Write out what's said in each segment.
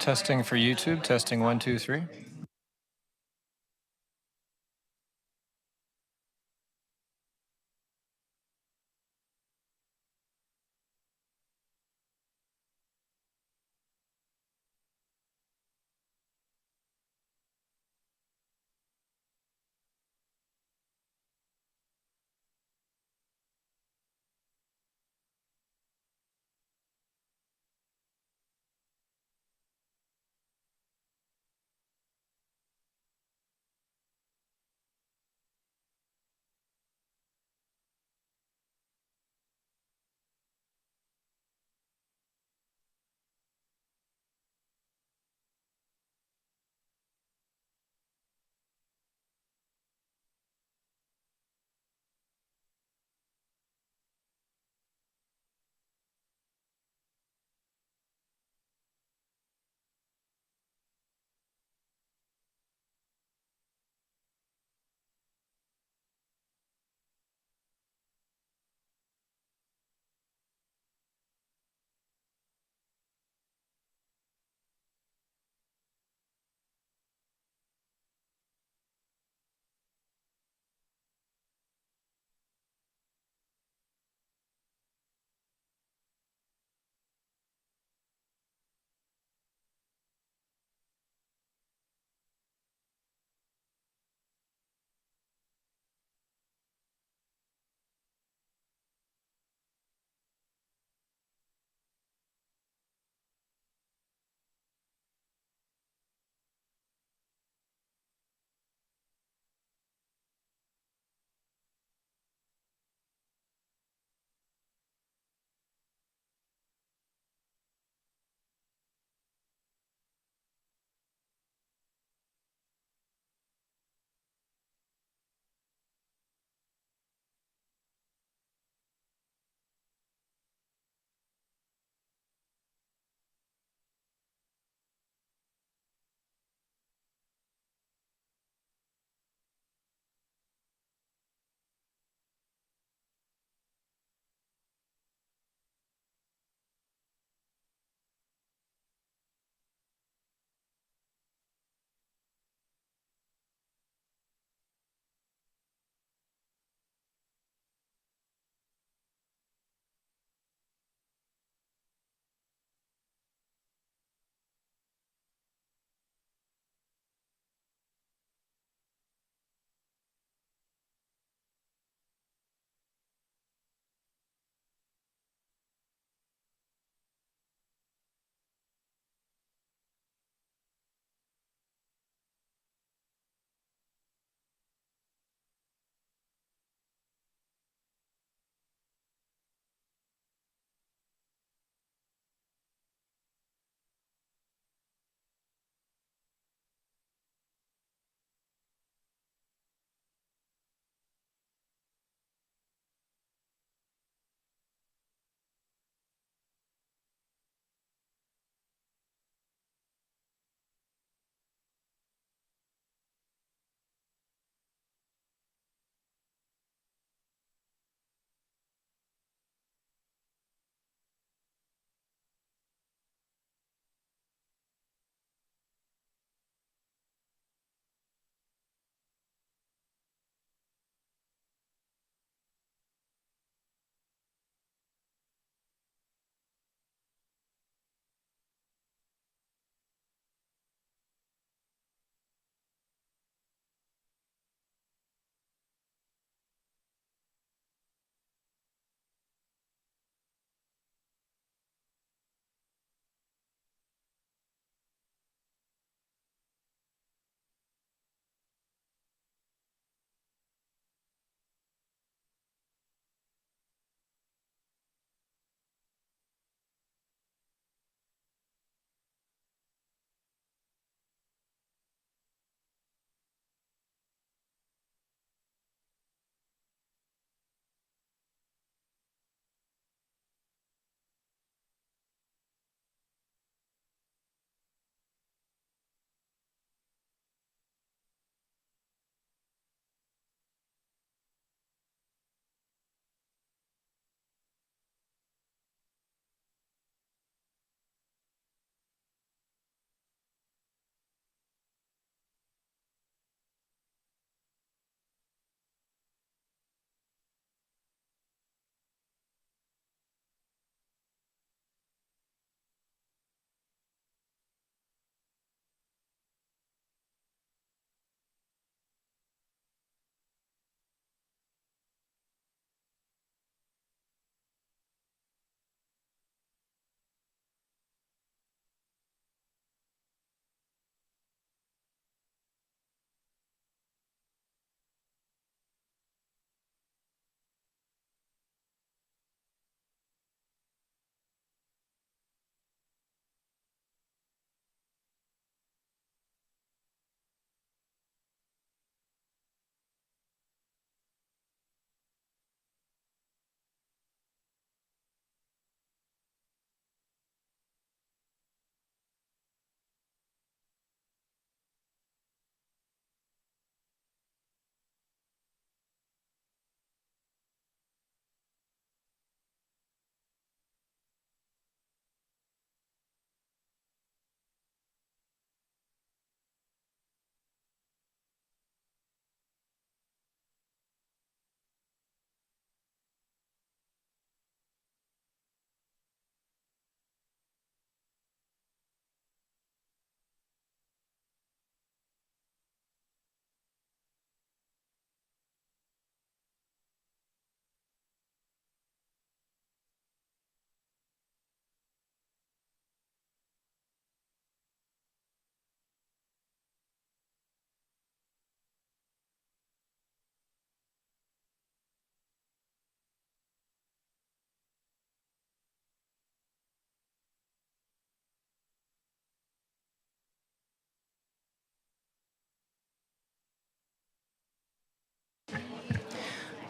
Testing for YouTube, testing 1, 2, 3.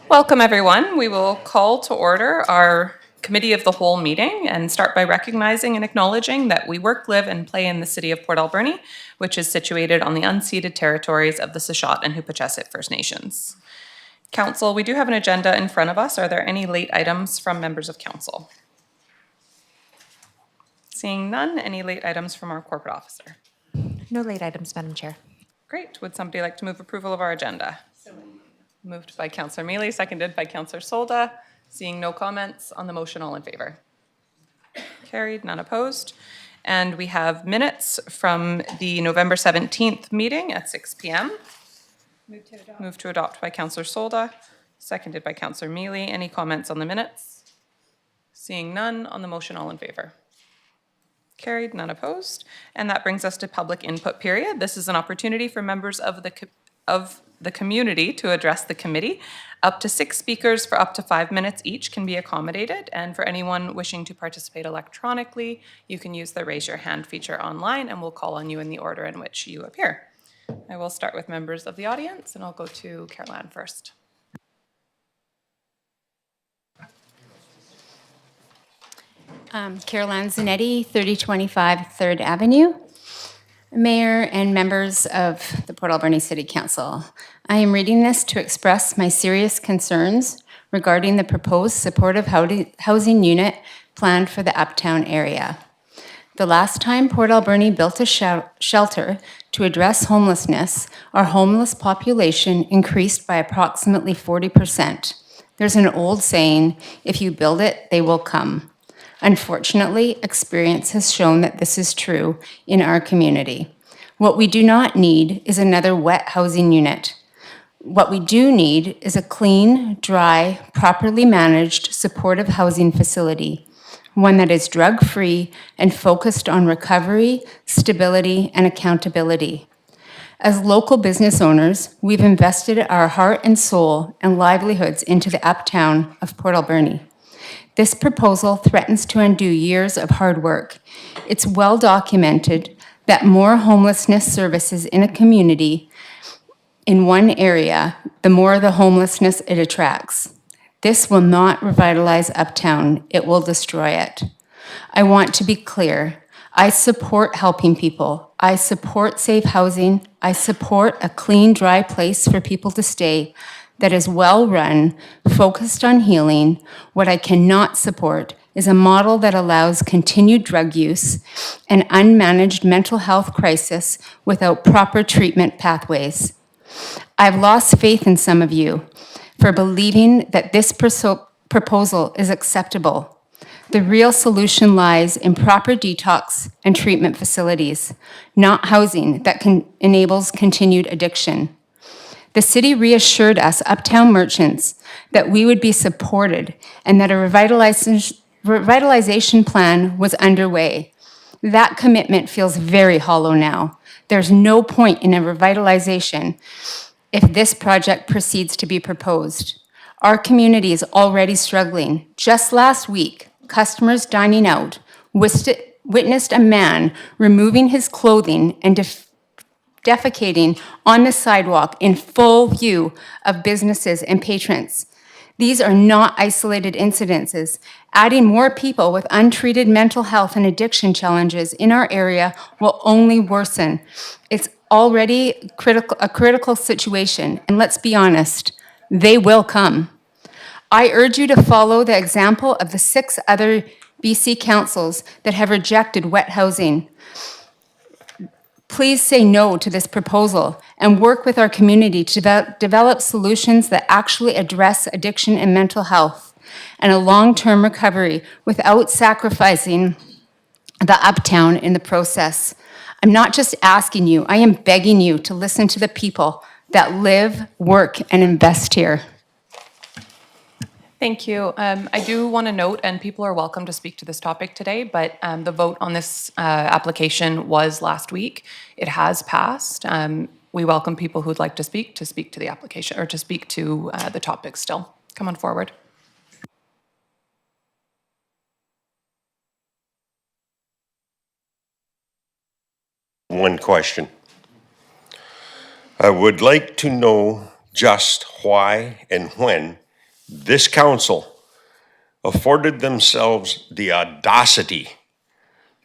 Welcome, everyone. We will call to order our Committee of the Whole meeting and start by recognizing and acknowledging that we work, live, and play in the city of Port Alberni, which is situated on the unceded territories of the Sechot and Hupachesit First Nations. Council, we do have an agenda in front of us. Are there any late items from members of council? Seeing none, any late items from our corporate officer? No late items, Madam Chair. Great. Would somebody like to move approval of our agenda? Moved by Councillor Mealy, seconded by Councillor Solda. Seeing no comments on the motion, all in favor? Carried, none opposed. And we have minutes from the November 17th meeting at 6 p.m. Move to adopt by Councillor Solda, seconded by Councillor Mealy. Any comments on the minutes? Seeing none on the motion, all in favor? Carried, none opposed. And that brings us to public input period. This is an opportunity for members of the community to address the committee. Up to 6 speakers for up to 5 minutes each can be accommodated. And for anyone wishing to participate electronically, you can use the raise your hand feature online and we'll call on you in the order in which you appear. I will start with members of the audience and I'll go to Caroline first. Caroline Zanetti, 3025 3rd Avenue. Mayor and members of the Port Alberni City Council, I am reading this to express my serious concerns regarding the proposed supportive housing unit planned for the Uptown area. The last time Port Alberni built a shelter to address homelessness, our homeless population increased by approximately 40%. There's an old saying, if you build it, they will come. Unfortunately, experience has shown that this is true in our community. What we do not need is another wet housing unit. What we do need is a clean, dry, properly managed, supportive housing facility, one that is drug-free and focused on recovery, stability, and accountability. As local business owners, we've invested our heart and soul and livelihoods into the uptown of Port Alberni. This proposal threatens to undo years of hard work. It's well documented that more homelessness services in a community in one area, the more the homelessness it attracts. This will not revitalize Uptown, it will destroy it. I want to be clear. I support helping people. I support safe housing. I support a clean, dry place for people to stay that is well-run, focused on healing. What I cannot support is a model that allows continued drug use and unmanaged mental health crisis without proper treatment pathways. I've lost faith in some of you for believing that this proposal is acceptable. The real solution lies in proper detox and treatment facilities, not housing that enables continued addiction. The city reassured us, Uptown merchants, that we would be supported and that a revitalization plan was underway. That commitment feels very hollow now. There's no point in a revitalization if this project proceeds to be proposed. Our community is already struggling. Just last week, customers dining out witnessed a man removing his clothing and defecating on the sidewalk in full view of businesses and patrons. These are not isolated incidences. Adding more people with untreated mental health and addiction challenges in our area will only worsen. It's already a critical situation, and let's be honest, they will come. I urge you to follow the example of the 6 other BC councils that have rejected wet housing. Please say no to this proposal and work with our community to develop solutions that actually address addiction and mental health and a long-term recovery without sacrificing the Uptown in the process. I'm not just asking you, I am begging you to listen to the people that live, work, and invest here. Thank you. I do want to note, and people are welcome to speak to this topic today, but the vote on this application was last week. It has passed. We welcome people who'd like to speak to the application or to speak to the topic still. Come on forward. One question. I would like to know just why and when this council afforded themselves the audacity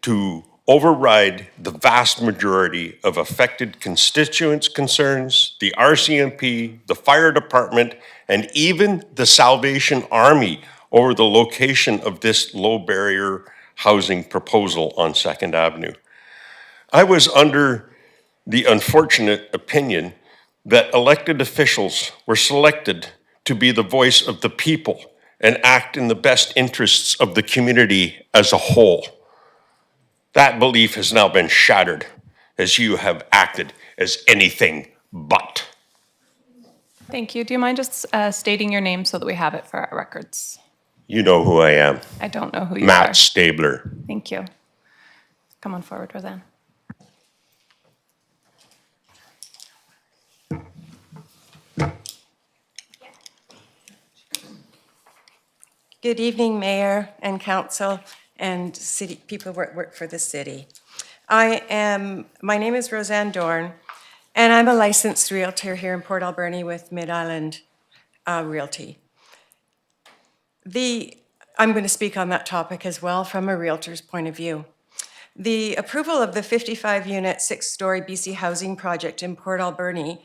to override the vast majority of affected constituents' concerns, the RCMP, the fire department, and even the Salvation Army over the location of this low barrier housing proposal on 2nd Avenue. I was under the unfortunate opinion that elected officials were selected to be the voice of the people and act in the best interests of the community as a whole. That belief has now been shattered as you have acted as anything but. Thank you. Do you mind just stating your name so that we have it for our records? You know who I am, I don't know who you Matt are. Stabler. Thank you. Come on forward, Roseanne. Good evening, Mayor and Council and city people who work for the city. My name is Roseanne Dorn, and I'm a licensed realtor here in Port Alberni with Mid-Island Realty. I'm going to speak on that topic as well from a realtor's point of view. The approval of the 55-unit, 6-story BC housing project in Port Alberni's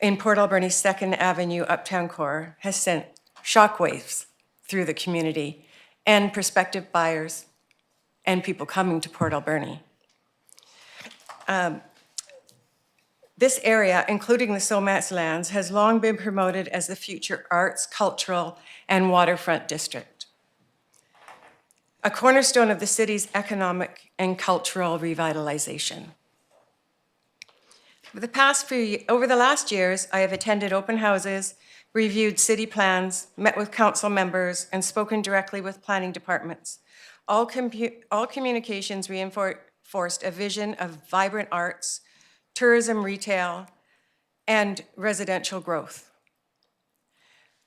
2nd Avenue Uptown Core has sent shockwaves through the community and prospective buyers and people coming to Port Alberni. This area, including the Somas lands, has long been promoted as the future arts, cultural, and waterfront district, a cornerstone of the city's economic and cultural revitalization. Over the last years, I have attended open houses, reviewed city plans, met with council members, and spoken directly with planning departments. All communications reinforced a vision of vibrant arts, tourism, retail, and residential growth.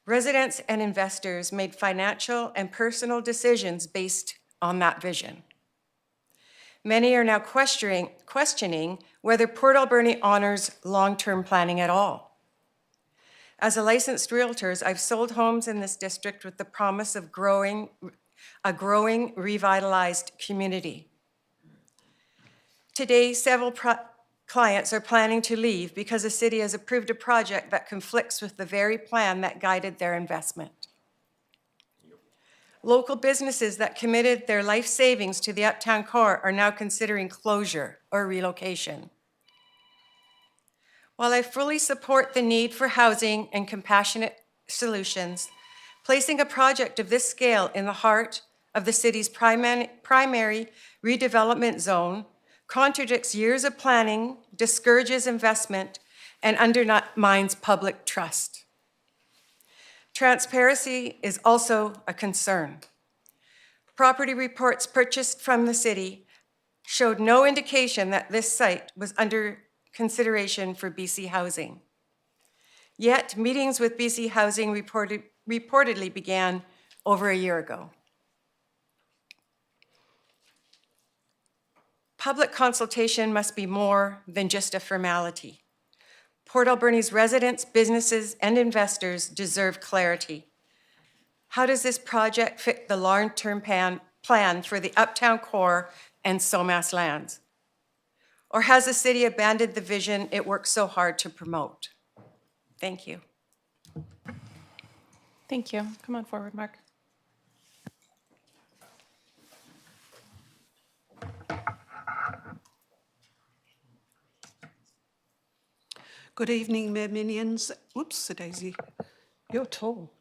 Residents and investors made financial and personal decisions based on that vision. Many are now questioning whether Port Alberni honors long-term planning at all. As a licensed realtor, I've sold homes in this district with the promise of a growing, revitalized community. Today, several clients are planning to leave because the city has approved a project that conflicts with the very plan that guided their investment. Local businesses that committed their life savings to the Uptown Core are now considering closure or relocation. While I fully support the need for housing and compassionate solutions, placing a project of this scale in the heart of the city's primary redevelopment zone contradicts years of planning, discourages investment, and undermines public trust. Transparency is also a concern. Property reports purchased from the city showed no indication that this site was under consideration for BC Housing. Yet, meetings with BC Housing reportedly began over a year ago. Public consultation must be more than just a formality. Port Alberni's residents, businesses, and investors deserve clarity. How does this project fit the long-term plan for the Uptown Core and Somas lands? Or has the city abandoned the vision it worked so hard to promote? Thank you. Thank you. Come on forward, Mark. Good evening, Mayor Minions. Whoops, Daisy, you're tall.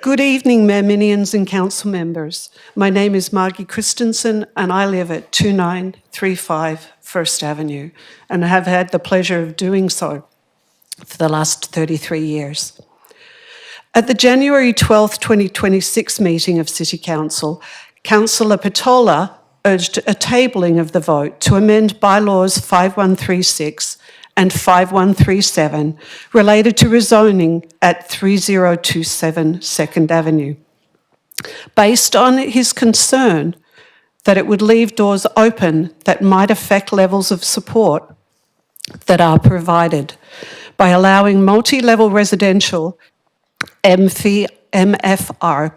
Good evening, Mayor Minions and council members. My name is Margie Christensen and I live at 2935 First Avenue and have had the pleasure of doing so for the last 33 years. At the January 12, 2026 meeting of City Council, Councillor Patola urged a tabling of the vote to amend bylaws 5136 and 5137 related to rezoning at 3027 2nd Avenue, based on his concern that it would leave doors open that might affect levels of support that are provided by allowing multi-level residential MFR,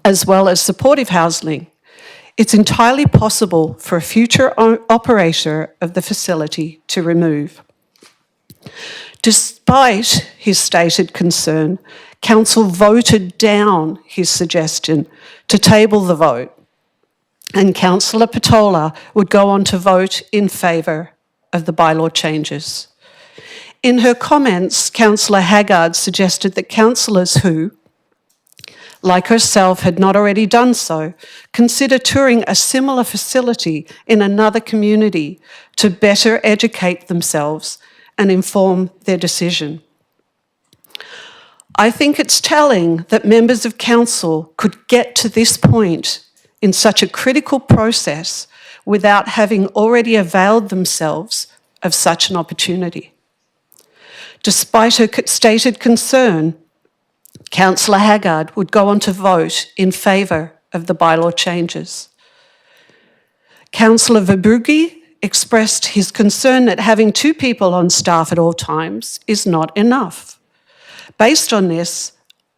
as well as supportive housing, it's entirely possible for a future operator of the facility to remove. Despite his stated concern, Council voted down his suggestion to table the vote, and Councillor Patola would go on to vote in favour of the bylaw changes. In her comments, Councillor Haggard suggested that councillors who, like herself, had not already done so, consider touring a similar facility in another community to better educate themselves and inform their decision. I think it's telling that members of council could get to this point in such a critical process without having already availed themselves of such an opportunity. Despite her stated concern, Councillor Haggard would go on to vote in favour of the bylaw changes. Councillor Verbrugge expressed his concern that having 2 people on staff at all times is not enough. Based on this,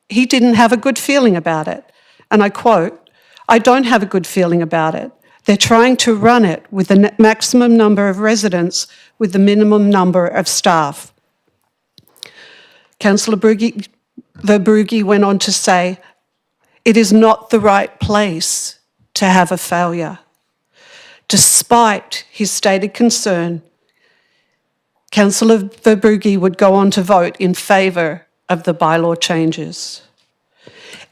he didn't have a good feeling about it. And I quote, "I don't have a good feeling about it. They're trying to run it with the maximum number of residents with the minimum number of staff." Councillor Verbrugge went on to say, "It is not the right place to have a failure." Despite his stated concern, Councillor Verbrugge would go on to vote in favour of the bylaw changes.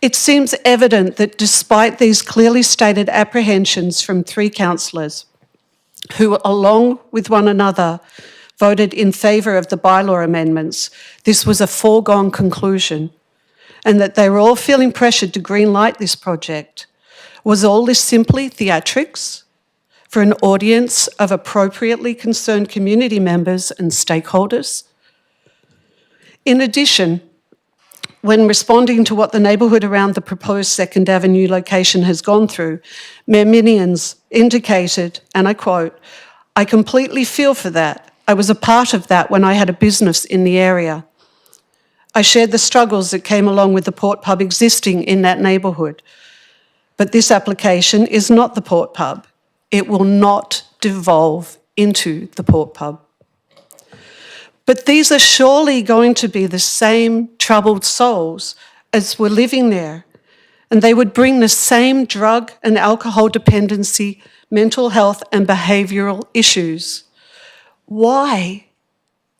It seems evident that despite these clearly stated apprehensions from 3 councillors, who along with one another voted in favour of the bylaw amendments, this was a foregone conclusion, and that they were all feeling pressured to greenlight this project. Was all this simply theatrics for an audience of appropriately concerned community members and stakeholders? In addition, when responding to what the neighbourhood around the proposed 2nd Avenue location has gone through, Mayor Minions indicated, and I quote, "I completely feel for that. I was a part of that when I had a business in the area. I shared the struggles that came along with the Port Pub existing in that neighbourhood. But this application is not the Port Pub. It will not devolve into the Port Pub. But these are surely going to be the same troubled souls as were living there, and they would bring the same drug and alcohol dependency, mental health and behavioural issues. Why?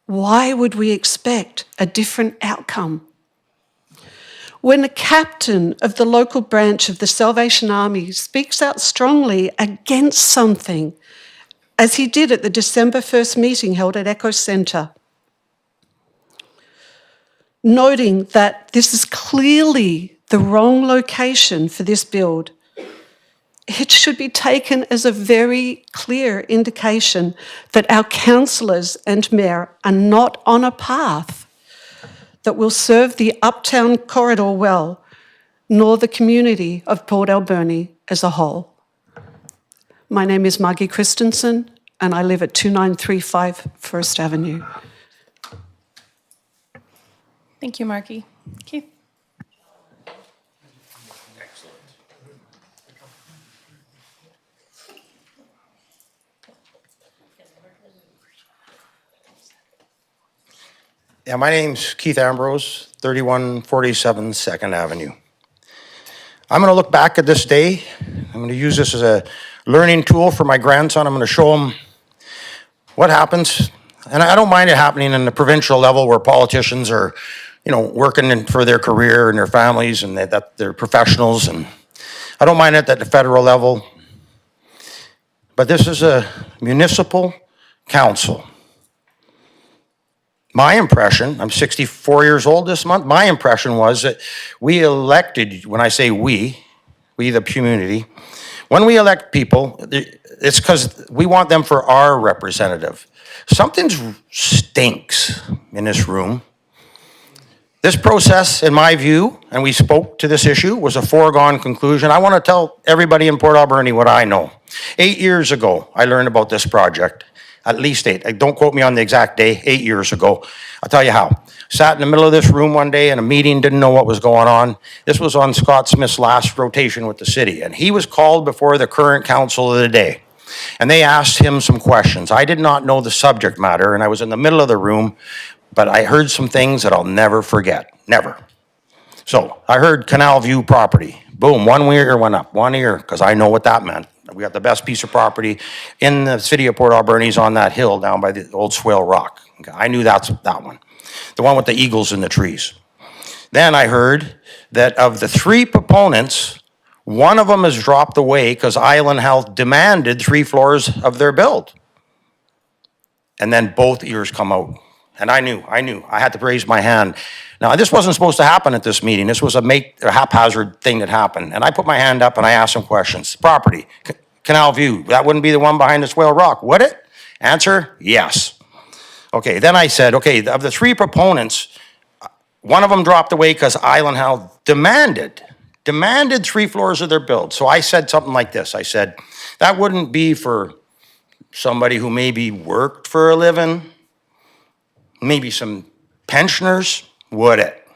Why would we expect a different outcome? When a captain of the local branch of the Salvation Army speaks out strongly against something, as he did at the December 1st meeting held at Echo Centre, noting that this is clearly the wrong location for this build, it should be taken as a very clear indication that our councillors and mayor are not on a path that will serve the Uptown corridor well, nor the community of Port Alberni as a whole. My name is Margie Christensen, and I live at 2935 First Avenue. Thank you, Margie. Keith? Yeah, my name's Keith Ambrose, 3147 2nd Avenue. I'm going to look back at this day. I'm going to use this as a learning tool for my grandson. I'm going to show him what happens. And I don't mind it happening in the provincial level where politicians are, working for their career and their families and that they're professionals. And I don't mind it at the federal level. But this is a municipal council. My impression, I'm 64 years old this month, my impression was that we elected, when I say we the community, when we elect people, it's because we want them for our representative. Something stinks in this room. This process, in my view, and we spoke to this issue, was a foregone conclusion. I want to tell everybody in Port Alberni what I know. 8 years ago, I learned about this project. At least 8. Don't quote me on the exact day, 8 years ago. I'll tell you how. Sat in the middle of this room one day in a meeting, didn't know what was going on. This was on Scott Smith's last rotation with the city, and he was called before the current council of the day. And they asked him some questions. I did not know the subject matter, and I was in the middle of the room, but I heard some things that I'll never forget. Never. So I heard Canal View property. Boom, one ear went up, one ear, because I know what that meant. We got the best piece of property in the city of Port Alberni's on that hill down by the old Swale Rock. Okay, I knew that's that one. The one with the eagles in the trees. Then I heard that of the 3 proponents, one of them has dropped away because Island Health demanded 3 floors of their build. And then both ears come out. And I knew. I had to raise my hand. Now, this wasn't supposed to happen at this meeting. This was a haphazard thing that happened. And I put my hand up and I asked some questions. Property, Canal View, that wouldn't be the one behind the Swale Rock, would it? Answer, yes. Okay, then I said, okay, of the 3 proponents, one of them dropped away because Island Health demanded 3 floors of their build. So I said something like this. I said, that wouldn't be for somebody who maybe worked for a living, maybe some pensioners, would it?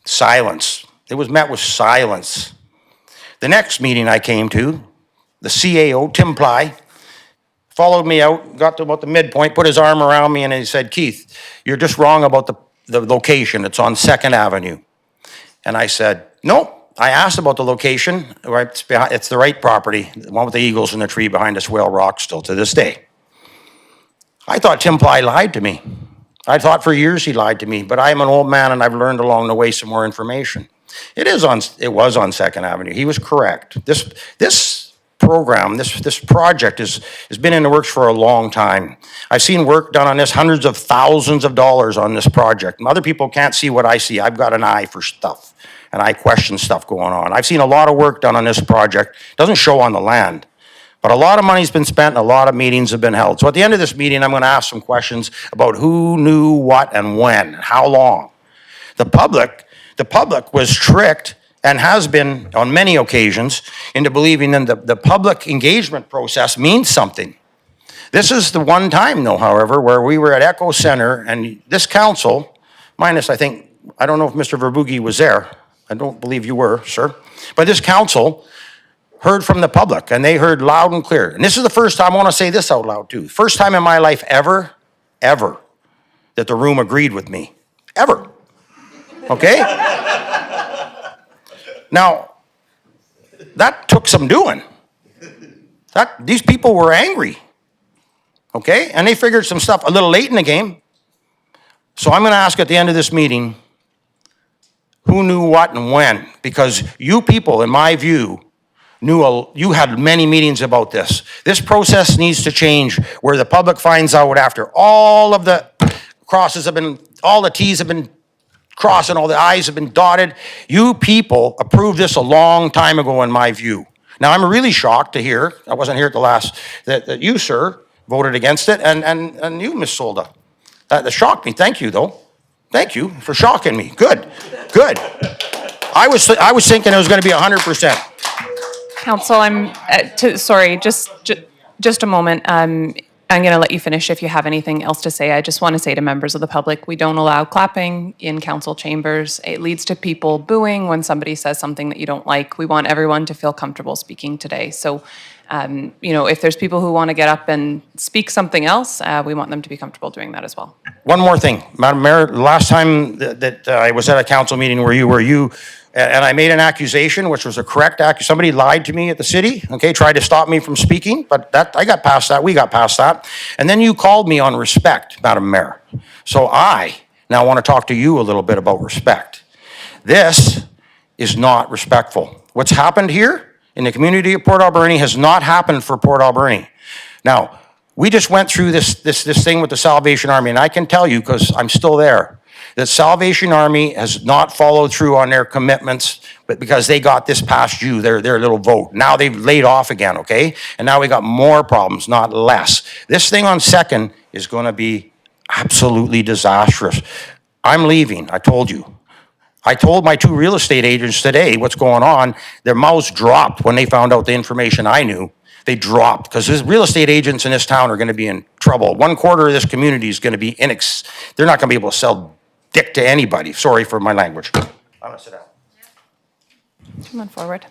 Silence. It was met with silence. The next meeting I came to, the CAO, Tim Ply, followed me out, got to about the midpoint, put his arm around me, and he said, Keith, you're just wrong about the location. It's on 2nd Avenue. And I said, no. I asked about the location. It's the right property, the one with the eagles in the tree behind the Swale Rock still to this day. I thought Tim Ply lied to me. I thought for years he lied to me, but I'm an old man and I've learned along the way some more information. It was on 2nd Avenue. He was correct. This program, this project has been in the works for a long time. I've seen work done on this, hundreds of thousands of dollars on this project. And other people can't see what I see. I've got an eye for stuff, and I question stuff going on. I've seen a lot of work done on this project. It doesn't show on the land. But a lot of money's been spent and a lot of meetings have been held. So at the end of this meeting, I'm going to ask some questions about who knew what and when, how long. The public was tricked and has been on many occasions into believing that the public engagement process means something. This is the one time, though, however, where we were at Echo Center and this council, minus I don't know if Mr. Verboegi was there. I don't believe you were, sir. But this council heard from the public, and they heard loud and clear. And this is the first time, I want to say this out loud too, first time in my life ever, that the room agreed with me. Ever. Okay? Now, that took some doing. These people were angry. Okay? And they figured some stuff a little late in the game. So I'm going to ask at the end of this meeting, who knew what and when? Because you people, in my view, you had many meetings about this. This process needs to change where the public finds out after all of the all the T's have been crossed and all the I's have been dotted. You people approved this a long time ago, in my view. Now, I'm really shocked to hear, I wasn't here at the last, that you, sir, voted against it, and you, Ms. Solda. That shocked me. Thank you, though. Thank you for shocking me. Good. I was thinking it was going to be 100%. Council, sorry, just a moment. I'm going to let you finish if you have anything else to say. I just want to say to members of the public, we don't allow clapping in council chambers. It leads to people booing when somebody says something that you don't like. We want everyone to feel comfortable speaking today. So, if there's people who want to get up and speak something else, we want them to be comfortable doing that as well. One more thing, Madam Mayor, last time that I was at a council meeting where you and I made an accusation, which was a correct accusation. Somebody lied to me at the city, okay, tried to stop me from speaking, but I got past that, we got past that. And then you called me on respect, Madam Mayor. So I now want to talk to you a little bit about respect. This is not respectful. What's happened here in the community of Port Alberni has not happened for Port Alberni. Now, we just went through this thing with the Salvation Army, and I can tell you, because I'm still there, that Salvation Army has not followed through on their commitments, but because they got this past you, their little vote. Now they've laid off again, okay? And now we got more problems, not less. This thing on 2nd is going to be absolutely disastrous. I'm leaving, I told you. I told my 2 real estate agents today what's going on. Their mouths dropped when they found out the information I knew. they dropped because the real estate agents in this town are going to be in trouble. 1/4 of this community is going to be they're not going to be able to sell dick to anybody. Sorry for my language. I'm going to sit down. Come on forward.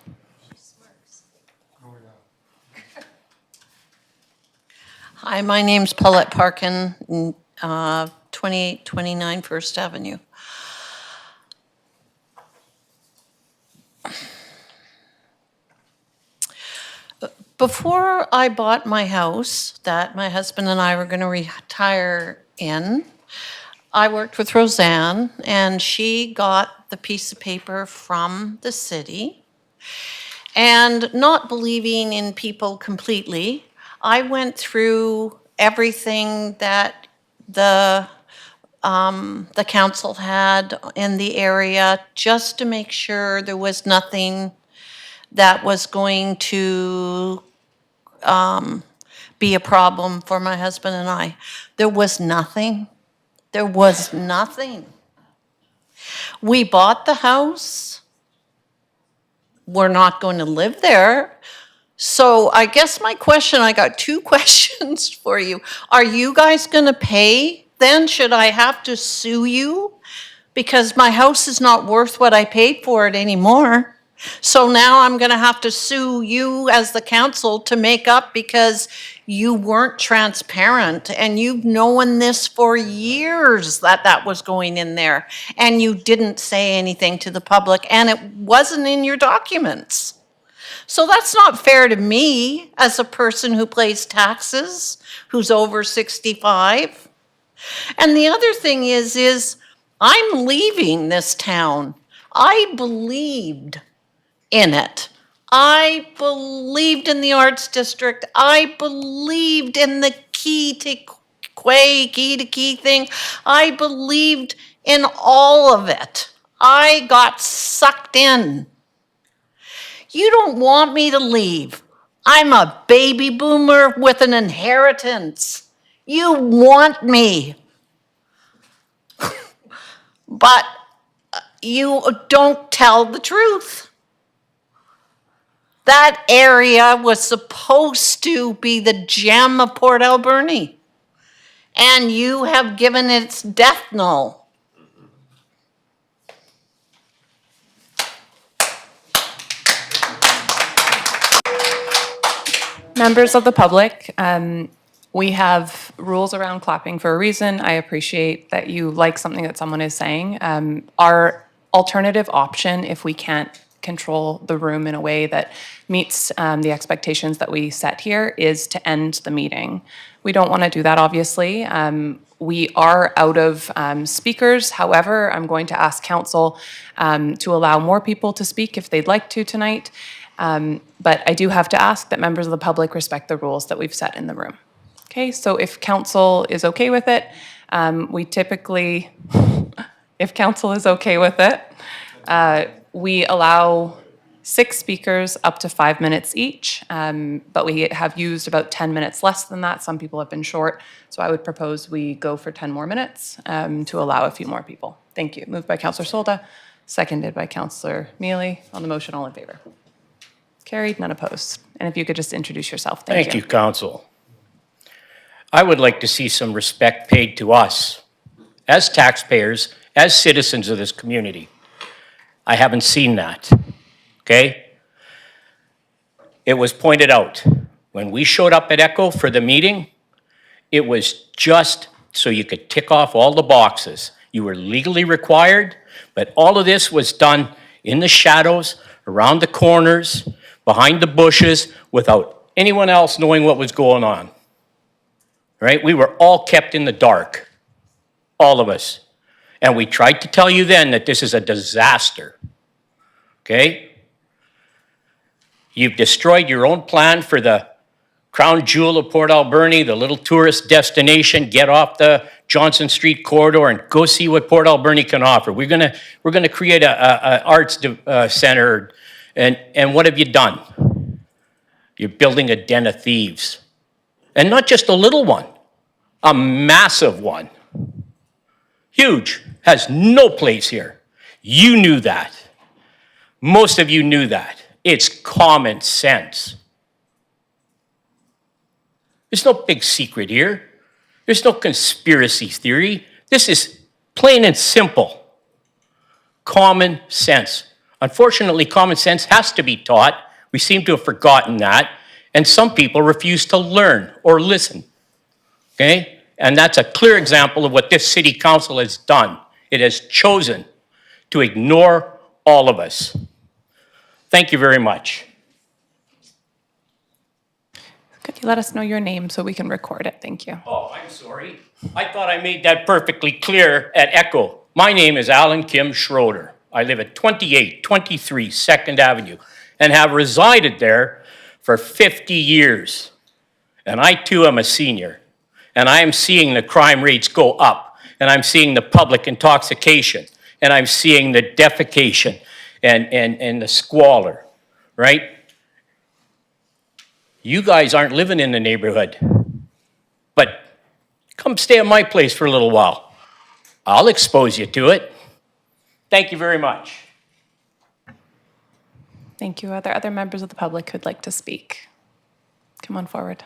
Hi, my name's Paulette Parkin, 2829 First Avenue. Before I bought my house that my husband and I were going to retire in, I worked with Roseanne, and she got the piece of paper from the city. And not believing in people completely, I went through everything that the council had in the area just to make sure there was nothing that was going to be a problem for my husband and I. There was nothing. There was nothing. We bought the house. We're not going to live there. So I guess my question, I got 2 questions for you. Are you guys going to pay then? Should I have to sue you? Because my house is not worth what I paid for it anymore. So now I'm going to have to sue you as the council to make up because you weren't transparent, and you've known this for years that was going in there, and you didn't say anything to the public, and it wasn't in your documents. So that's not fair to me as a person who pays taxes, who's over 65. And the other thing is I'm leaving this town. I believed in it. I believed in the arts district. I believed in the key to key thing. I believed in all of it. I got sucked in. You don't want me to leave. I'm a baby boomer with an inheritance. You want me. But you don't tell the truth. That area was supposed to be the gem of Port Alberni, and you have given it its death knell. Members of the public, we have rules around clapping for a reason. I appreciate that you like something that someone is saying. Our alternative option, if we can't control the room in a way that meets the expectations that we set here, is to end the meeting. We don't want to do that, obviously. We are out of speakers. However, I'm going to ask council to allow more people to speak if they'd like to tonight. But I do have to ask that members of the public respect the rules that we've set in the room. Okay, so if council is okay with it, we typically, if council is okay with it, we allow 6 speakers up to 5 minutes each, but we have used about 10 minutes less than that. Some people have been short, so I would propose we go for 10 more minutes to allow a few more people. Thank you. Moved by Councillor Solda, seconded by Councillor Mealy. On the motion, all in favor? Carried, none opposed. And if you could just introduce yourself. Thank you, Council. I would like to see some respect paid to us as taxpayers, as citizens of this community. I haven't seen that, okay? It was pointed out, when we showed up at Echo for the meeting, it was just so you could tick off all the boxes. You were legally required, but all of this was done in the shadows, around the corners, behind the bushes, without anyone else knowing what was going on, right? We were all kept in the dark, all of us. And we tried to tell you then that this is a disaster, okay? You've destroyed your own plan for the crown jewel of Port Alberni, the little tourist destination. Get off the Johnson Street corridor and go see what Port Alberni can offer. We're gonna create a arts center, and what have you done? You're building a den of thieves. And not just a little one, a massive one. Huge, has no place here. You knew that. Most of you knew that. It's common sense. There's no big secret here. There's no conspiracy theory. This is plain and simple. Common sense. Unfortunately, common sense has to be taught. We seem to have forgotten that. And some people refuse to learn or listen. Okay? And that's a clear example of what this city council has done. It has chosen to ignore all of us. Thank you very much. Could you let us know your name so we can record it? Thank you. Oh, I'm sorry. I thought I made that perfectly clear at Echo. My name is Alan Kim Schroeder. I live at 2823 2nd Avenue and have resided there for 50 years. And I too am a senior. And I am seeing the crime rates go up. And I'm seeing the public intoxication. And I'm seeing the defecation and the squalor, right? You guys aren't living in the neighborhood. But come stay at my place for a little while. I'll expose you to it. Thank you very much. Thank you. Are there other members of the public who'd like to speak? Come on forward.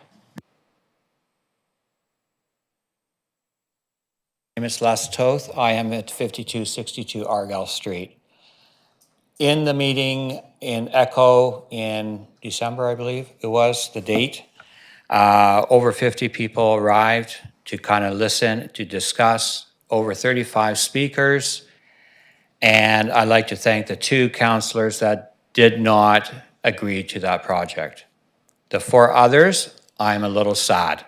My name is Les Toth. I am at 5262 Argyle Street. In the meeting in Echo in December, I believe it was, the date, over 50 people arrived to kind of listen, to discuss, over 35 speakers. And I'd like to thank the 2 councillors that did not agree to that project. The 4 others, I'm a little sad.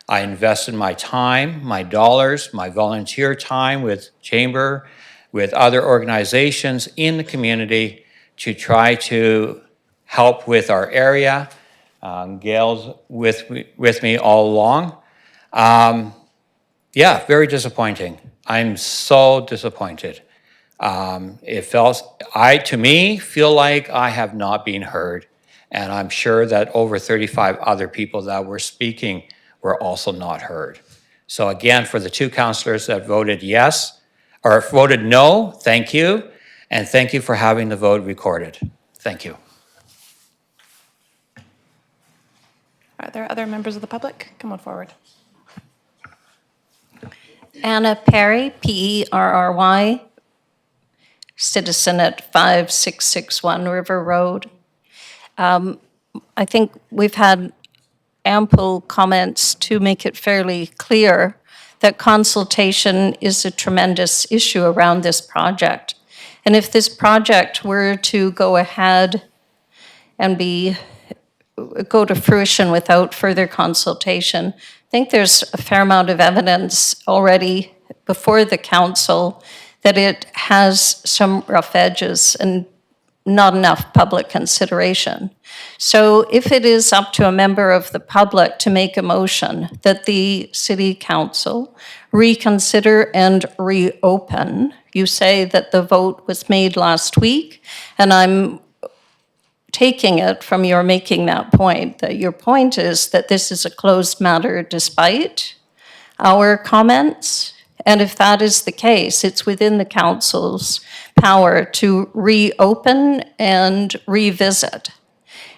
I invested my time, my dollars, my volunteer time with Chamber, with other organizations in the community to try to help with our area. Gail's with me all along. Yeah, very disappointing. I'm so disappointed. To me, feel like I have not been heard. And I'm sure that over 35 other people that were speaking were also not heard. So again, for the 2 councillors that voted yes, or voted no, thank you. And thank you for having the vote recorded. Thank you. Are there other members of the public? Come on forward. Anna Perry, Perry, citizen at 5661 River Road. I think we've had ample comments to make it fairly clear that consultation is a tremendous issue around this project. And if this project were to go ahead and go to fruition without further consultation, I think there's a fair amount of evidence already before the council that it has some rough edges and not enough public consideration. So if it is up to a member of the public to make a motion that the city council reconsider and reopen, you say that the vote was made last week, and I'm taking it from your making that point, that your point is that this is a closed matter despite our comments. And if that is the case, it's within the council's power to reopen and revisit.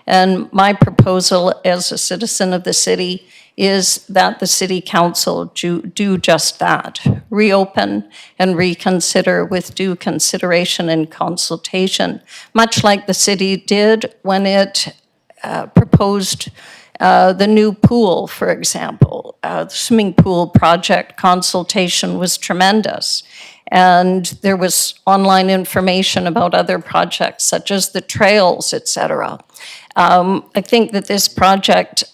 And my proposal as a citizen of the city is that the city council do just that, reopen and reconsider with due consideration and consultation, much like the city did when it proposed the new pool, for example. The swimming pool project consultation was tremendous. And there was online information about other projects such as the trails, et cetera. I think that this project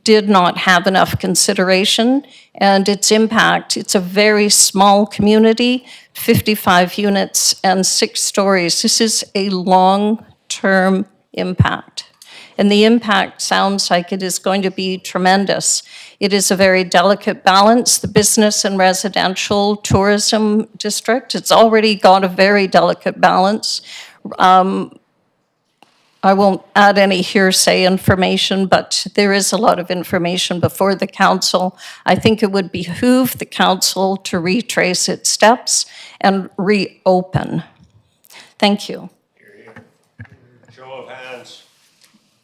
did not have enough consideration and its impact. It's a very small community, 55 units and 6 stories. This is a long-term impact. And the impact sounds like it is going to be tremendous. It is a very delicate balance, the business and residential tourism district. It's already got a very delicate balance. I won't add any hearsay information, but there is a lot of information before the council. I think it would behoove the council to retrace its steps and reopen. Thank you. Show of hands.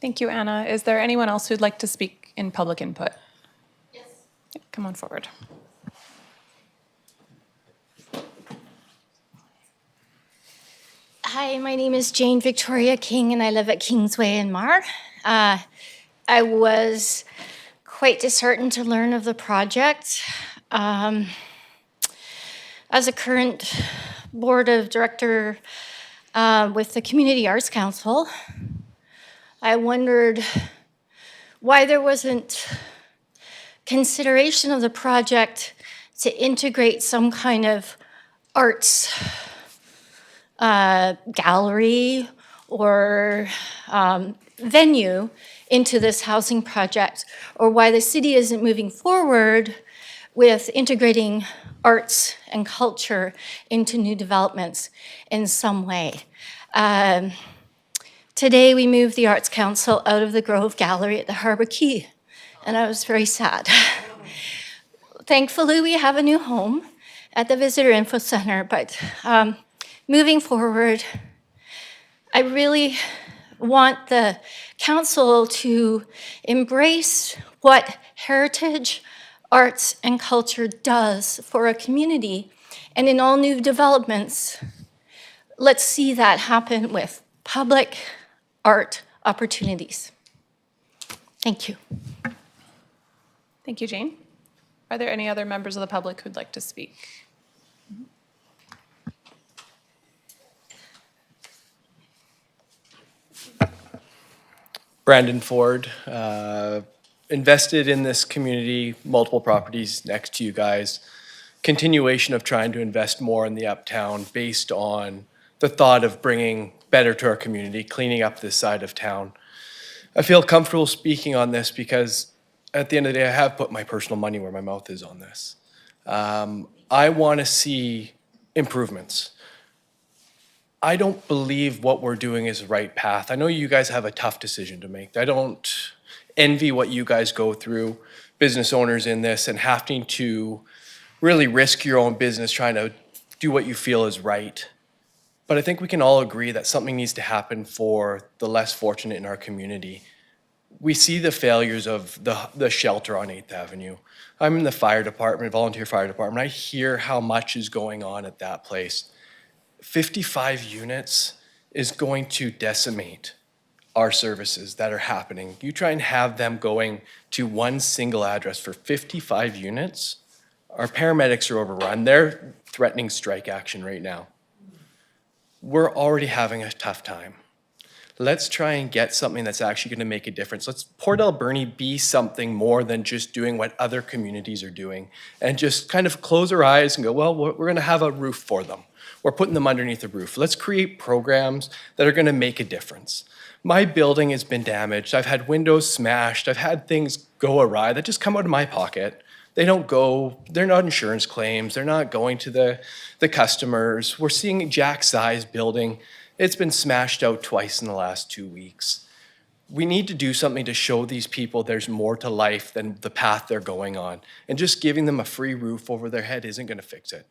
Thank you, Anna. Is there anyone else who'd like to speak in public input? come on forward. Hi, my name is Jane Victoria King, and I live at Kingsway in Mar. I was quite disheartened to learn of the project. As a current board of director with the Community Arts Council, I wondered why there wasn't consideration of the project to integrate some kind of arts gallery or venue into this housing project, or why the city isn't moving forward with integrating arts and culture into new developments in some way. Today we moved the Arts Council out of the Grove Gallery at the Harbour Quay, and I was very sad. Thankfully, we have a new home at the Visitor Info Center, but moving forward, I really want the council to embrace what heritage, arts, and culture does for a community. And in all new developments, let's see that happen with public art opportunities. Thank you. Thank you, Jane. Are there any other members of the public who'd like to speak? Brandon Ford, invested in this community, multiple properties next to you guys. Continuation of trying to invest more in the uptown based on the thought of bringing better to our community, cleaning up this side of town. I feel comfortable speaking on this because at the end of the day, I have put my personal money where my mouth is on this. I want to see improvements. I don't believe what we're doing is the right path. I know you guys have a tough decision to make. I don't envy what you guys go through, business owners in this, and having to really risk your own business trying to do what you feel is right. But I think we can all agree that something needs to happen for the less fortunate in our community. We see the failures of the shelter on 8th Avenue. I'm in the fire department, volunteer fire department. I hear how much is going on at that place. 55 units is going to decimate our services that are happening. You try and have them going to one single address for 55 units, our paramedics are overrun. They're threatening strike action right now. We're already having a tough time. Let's try and get something that's actually going to make a difference. Let's Port Alberni be something more than just doing what other communities are doing and just kind of close our eyes and go, well, we're going to have a roof for them. We're putting them underneath a roof. Let's create programs that are going to make a difference. My building has been damaged. I've had windows smashed. I've had things go awry that just come out of my pocket. They don't go, they're not insurance claims. They're not going to the customers. We're seeing Jack Size building. It's been smashed out twice in the last 2 weeks. We need to do something to show these people there's more to life than the path they're going on. And just giving them a free roof over their head isn't going to fix it.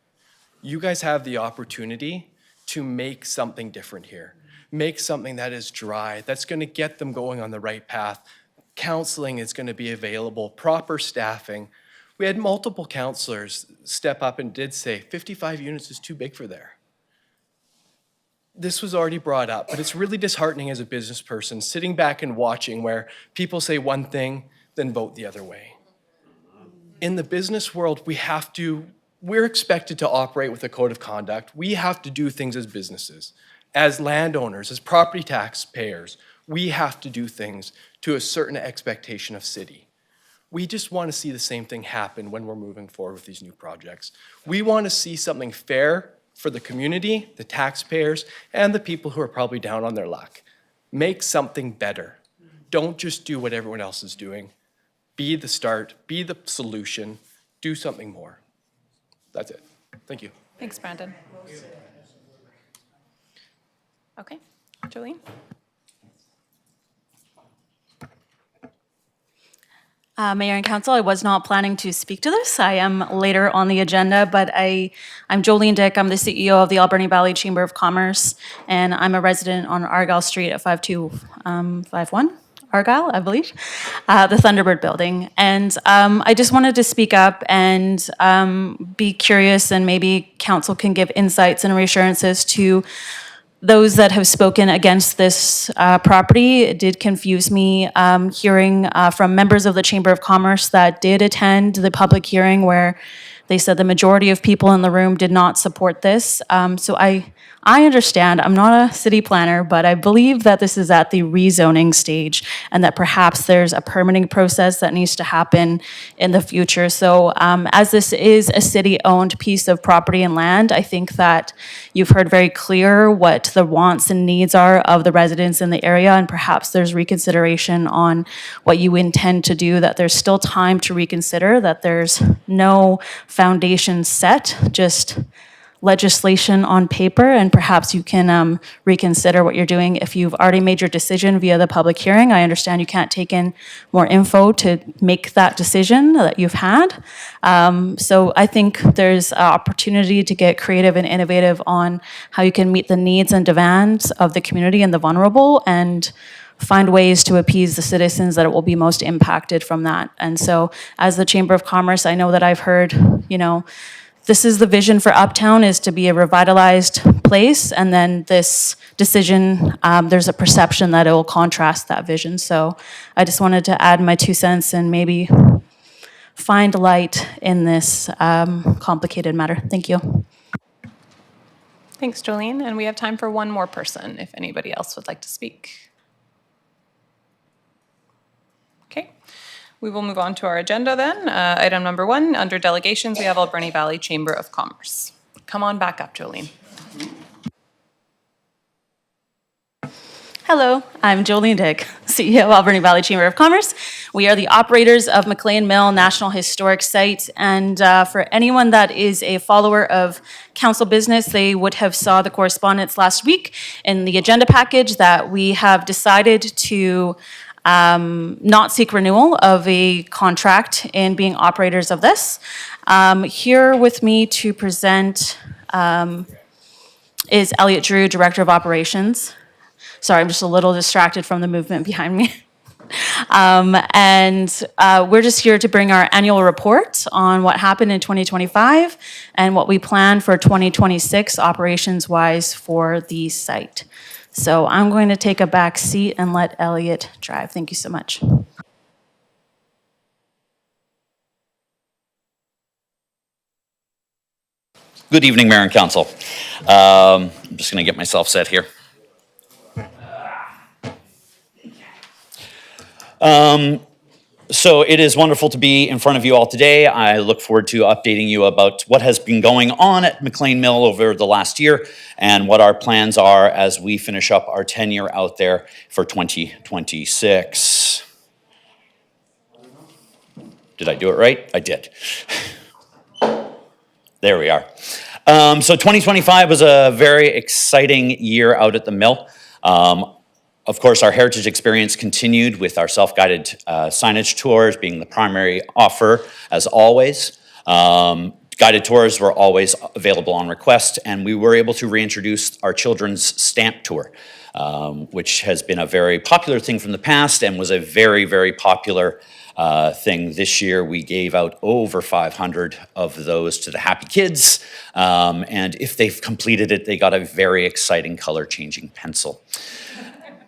You guys have the opportunity to make something different here. Make something that is dry, that's going to get them going on the right path. Counseling is going to be available, proper staffing. We had multiple counselors step up and did say 55 units is too big for there. This was already brought up, but it's really disheartening as a business person sitting back and watching where people say one thing, then vote the other way. In the business world, we're expected to operate with a code of conduct. We have to do things as businesses. As landowners, as property tax payers, we have to do things to a certain expectation of city. We just want to see the same thing happen when we're moving forward with these new projects. We want to see something fair for the community, the taxpayers, and the people who are probably down on their luck. Make something better. Don't just do what everyone else is doing. Be the start, be the solution, do something more. That's it. Thank you. Thanks, Brandon. Okay, Jolene? Mayor and Council, I was not planning to speak to this. I am later on the agenda, but I'm Jolene Dick. I'm the CEO of the Alberni Valley Chamber of Commerce, and I'm a resident on Argyle Street at 5251 Argyle, I believe, the Thunderbird building. And I just wanted to speak up and be curious, and maybe council can give insights and reassurances to those that have spoken against this property. It did confuse me hearing from members of the Chamber of Commerce that did attend the public hearing where they said the majority of people in the room did not support this. So I understand, I'm not a city planner, but I believe that this is at the rezoning stage and that perhaps there's a permitting process that needs to happen in the future. So as this is a city-owned piece of property and land, I think that you've heard very clear what the wants and needs are of the residents in the area, and perhaps there's reconsideration on what you intend to do, that there's still time to reconsider, that there's no foundation set, just legislation on paper, and perhaps you can reconsider what you're doing if you've already made your decision via the public hearing. I understand you can't take in more info to make that decision that you've had. So I think there's an opportunity to get creative and innovative on how you can meet the needs and demands of the community and the vulnerable, and find ways to appease the citizens that it will be most impacted from that. And so as the Chamber of Commerce, I know that I've heard, this is the vision for Uptown, is to be a revitalized place, and then this decision, there's a perception that it will contrast that vision. So I just wanted to add my 2 cents and maybe find light in this complicated matter. Thank you. Thanks, Jolene. And we have time for one more person if anybody else would like to speak. Okay. We will move on to our agenda then. Item number 1, under delegations, we have Alberni Valley Chamber of Commerce. Come on back up, Jolene. Hello, I'm Jolene Dick, CEO of Alberni Valley Chamber of Commerce. We are the operators of McLean Mill National Historic Site, and for anyone that is a follower of council business, they would have saw the correspondence last week in the agenda package that we have decided to not seek renewal of a contract in being operators of this. Here with me to present is Elliot Drew, Director of Operations. Sorry, I'm just a little distracted from the movement behind me. We're just here to bring our annual report on what happened in 2025 and what we plan for 2026 operations-wise for the site. So I'm going to take a back seat and let Elliot drive. Thank you so much. Good evening, Mayor and Council. I'm just going to get myself set here. So it is wonderful to be in front of you all today. I look forward to updating you about what has been going on at McLean Mill over the last year and what our plans are as we finish up our tenure out there for 2026. Did I do it right? I did. There we are. So 2025 was a very exciting year out at the mill. Of course, our heritage experience continued with our self-guided signage tours being the primary offer, as always. Guided tours were always available on request, and we were able to reintroduce our children's stamp tour, which has been a very popular thing from the past and was a very, very popular thing this year. We gave out over 500 of those to the happy kids, and if they've completed it, they got a very exciting color-changing pencil.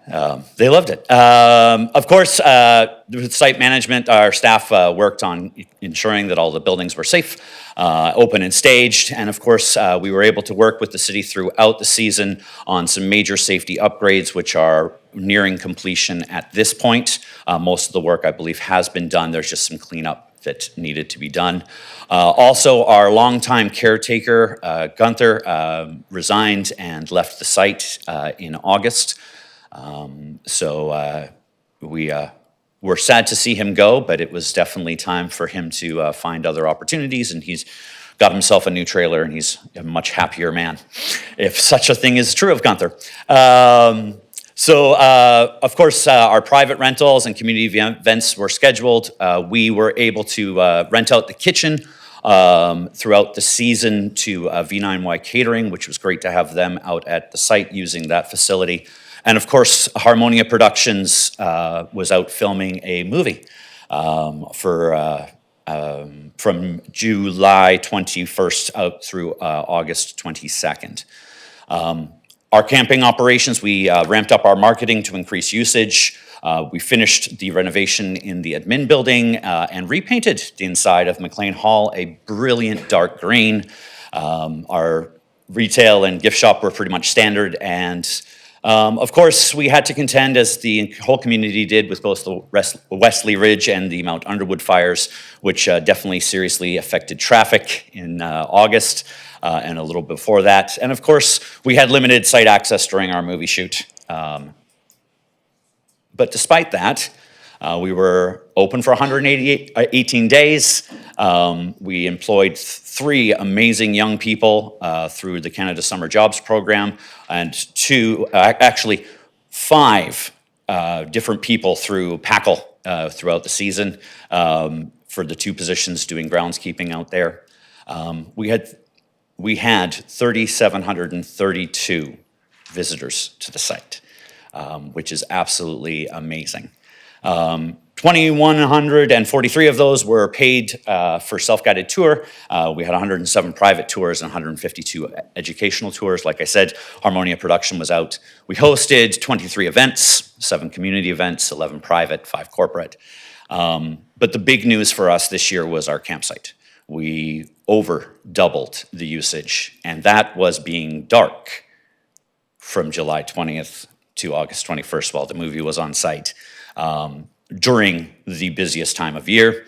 They loved it. Of course, with site management, our staff worked on ensuring that all the buildings were safe, open and staged. And of course, we were able to work with the city throughout the season on some major safety upgrades, which are nearing completion at this point. Most of the work, I believe, has been done. There's just some cleanup that needed to be done. Also, our longtime caretaker, Gunther, resigned and left the site in August. We were sad to see him go, but it was definitely time for him to find other opportunities, and he's got himself a new trailer, and he's a much happier man, if such a thing is true of Gunther. Of course, our private rentals and community events were scheduled. We were able to rent out the kitchen throughout the season to V9Y Catering, which was great to have them out at the site using that facility. And of course, Harmonia Productions was out filming a movie from July 21st out through August 22nd. Our camping operations, we ramped up our marketing to increase usage. We finished the renovation in the admin building and repainted the inside of McLean Hall a brilliant dark green. Our retail and gift shop were pretty much standard, and of course, we had to contend, as the whole community did, with both the Wesley Ridge and the Mount Underwood fires, which definitely seriously affected traffic in August and a little before that. And of course, we had limited site access during our movie shoot. But despite that, we were open for 118 days. We employed 3 amazing young people through the Canada Summer Jobs Program, and 5 different people through PACL throughout the season for the 2 positions doing groundskeeping out there. We had 3,732 visitors to the site, which is absolutely amazing. 2,143 of those were paid for self-guided tour. We had 107 private tours and 152 educational tours. Like I said, Harmonia Production was out. We hosted 23 events, 7 community events, 11 private, 5 corporate. But the big news for us this year was our campsite. We over doubled the usage, and that was being dark from July 20th to August 21st while the movie was on site. During the busiest time of year,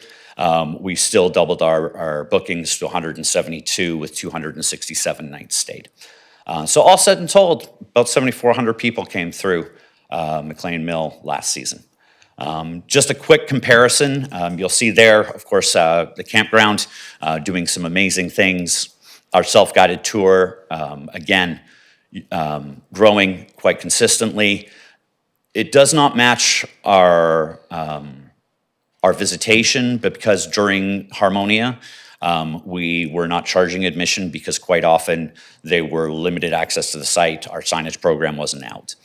we still doubled our bookings to 172 with 267 nights stayed. So all said and told, about 7,400 people came through McLean Mill last season. Just a quick comparison, you'll see there, of course, the campground doing some amazing things. Our self-guided tour, again, growing quite consistently. It does not match our visitation, but because during Harmonia, we were not charging admission because quite often they were limited access to the site. Our signage program wasn't out.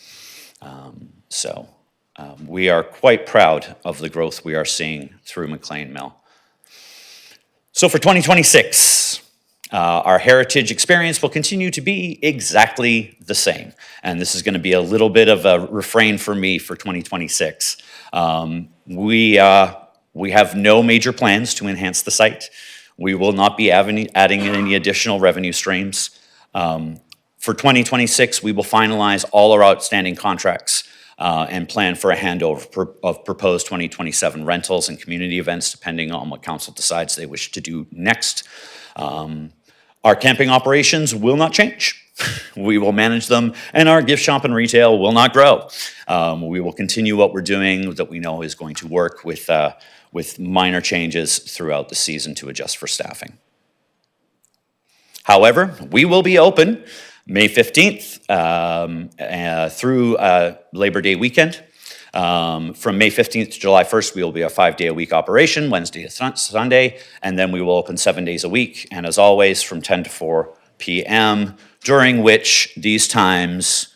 We are quite proud of the growth we are seeing through McLean Mill. So for 2026, our heritage experience will continue to be exactly the same. And this is going to be a little bit of a refrain for me for 2026. We have no major plans to enhance the site. We will not be adding any additional revenue streams. For 2026, we will finalize all our outstanding contracts and plan for a handover of proposed 2027 rentals and community events, depending on what council decides they wish to do next. Our camping operations will not change. We will manage them, and our gift shop and retail will not grow. We will continue what we're doing that we know is going to work with minor changes throughout the season to adjust for staffing. However, we will be open May 15th through Labor Day weekend. From May 15th to July 1st, we will be a 5-day-a-week operation, Wednesday to Sunday, and then we will open 7 days a week, and as always, from 10 to 4 p.m., during which these times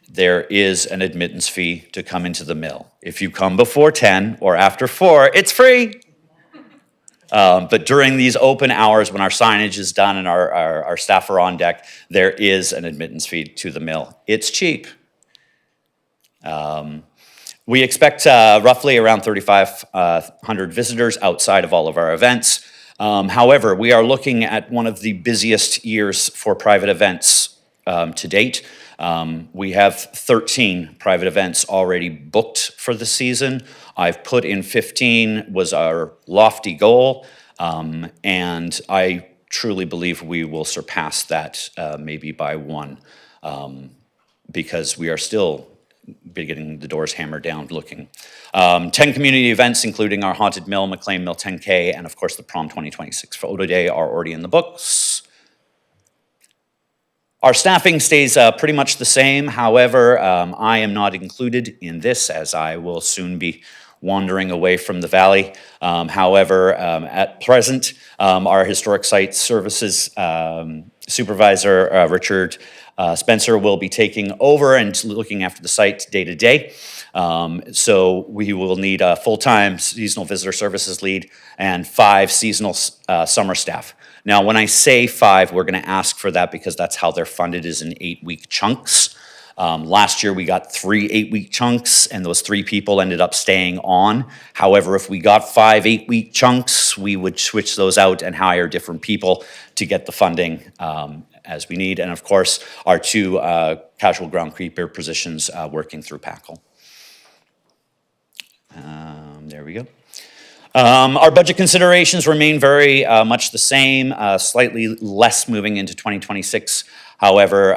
there is an admittance fee to come into the mill. If you come before 10 or after 4, it's free. But during these open hours when our signage is done and our staff are on deck, there is an admittance fee to the mill. It's cheap. We expect roughly around 3,500 visitors outside of all of our events. However, we are looking at one of the busiest years for private events to date. We have 13 private events already booked for the season. I've put in 15 was our lofty goal, and I truly believe we will surpass that maybe by 1, because we are still getting the doors hammered down looking. 10 community events, including our Haunted Mill, McLean Mill 10K, and of course the Prom 2026 Photo Day are already in the books. Our staffing stays pretty much the same. However, I am not included in this as I will soon be wandering away from the valley. However, at present, our Historic Site Services Supervisor, Richard Spencer, will be taking over and looking after the site day to day. So we will need a full-time seasonal visitor services lead and 5 seasonal summer staff. Now, when I say 5, we're going to ask for that because that's how they're funded, is in 8-week chunks. Last year, we got 3 8-week chunks, and those 3 people ended up staying on. However, if we got 5 8-week chunks, we would switch those out and hire different people to get the funding as we need. And of course, our 2 casual groundkeeper positions working through PACL. There we go. Our budget considerations remain very much the same, slightly less moving into 2026. However,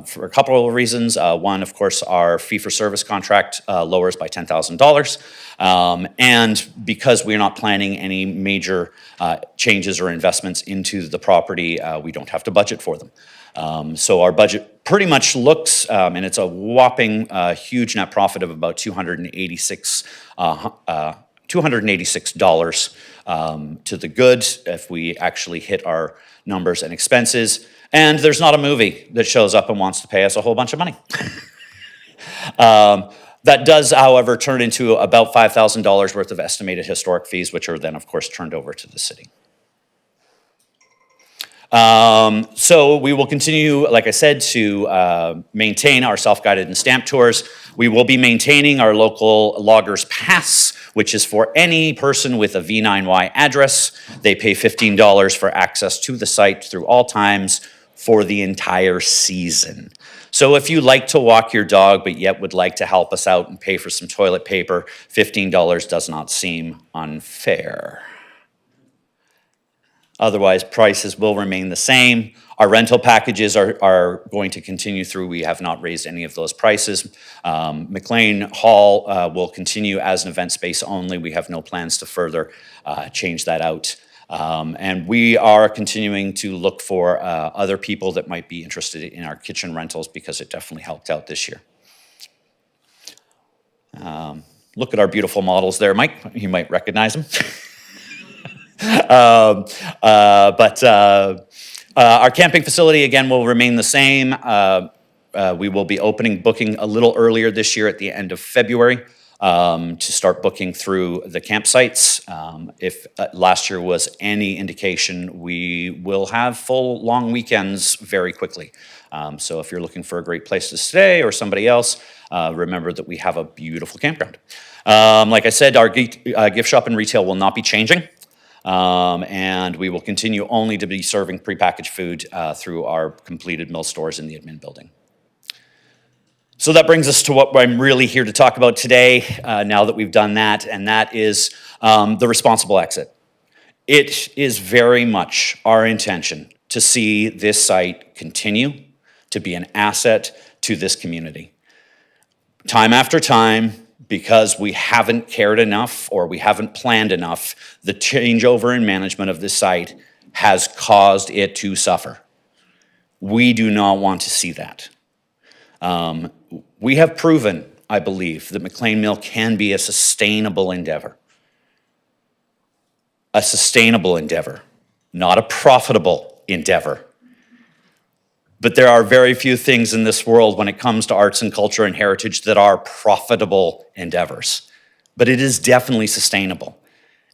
for a couple of reasons. One, of course, our fee-for-service contract lowers by $10,000. And because we're not planning any major changes or investments into the property, we don't have to budget for them. So our budget pretty much looks, and it's a whopping huge net profit of about $286 to the good if we actually hit our numbers and expenses. And there's not a movie that shows up and wants to pay us a whole bunch of money. That does, however, turn into about $5,000 worth of estimated historic fees, which are then, of course, turned over to the city. So we will continue, like I said, to maintain our self-guided and stamp tours. We will be maintaining our local logger's pass, which is for any person with a V9Y address. They pay $15 for access to the site through all times for the entire season. So if you like to walk your dog, but yet would like to help us out and pay for some toilet paper, $15 does not seem unfair. Otherwise, prices will remain the same. Our rental packages are going to continue through. We have not raised any of those prices. McLean Hall will continue as an event space only. We have no plans to further change that out. And we are continuing to look for other people that might be interested in our kitchen rentals because it definitely helped out this year. Look at our beautiful models there, Mike. You might recognize them. Our camping facility, again, will remain the same. We will be booking a little earlier this year at the end of February to start booking through the campsites. If last year was any indication, we will have full long weekends very quickly. So if you're looking for a great place to stay or somebody else, remember that we have a beautiful campground. Like I said, our gift shop and retail will not be changing. And we will continue only to be serving prepackaged food through our completed mill stores in the admin building. So that brings us to what I'm really here to talk about today, now that we've done that, and that is the responsible exit. It is very much our intention to see this site continue to be an asset to this community. Time after time, because we haven't cared enough or we haven't planned enough, the changeover in management of this site has caused it to suffer. We do not want to see that. We have proven, I believe, that McLean Mill can be a sustainable endeavor. A sustainable endeavor, not a profitable endeavor. But there are very few things in this world when it comes to arts and culture and heritage that are profitable endeavors. But it is definitely sustainable,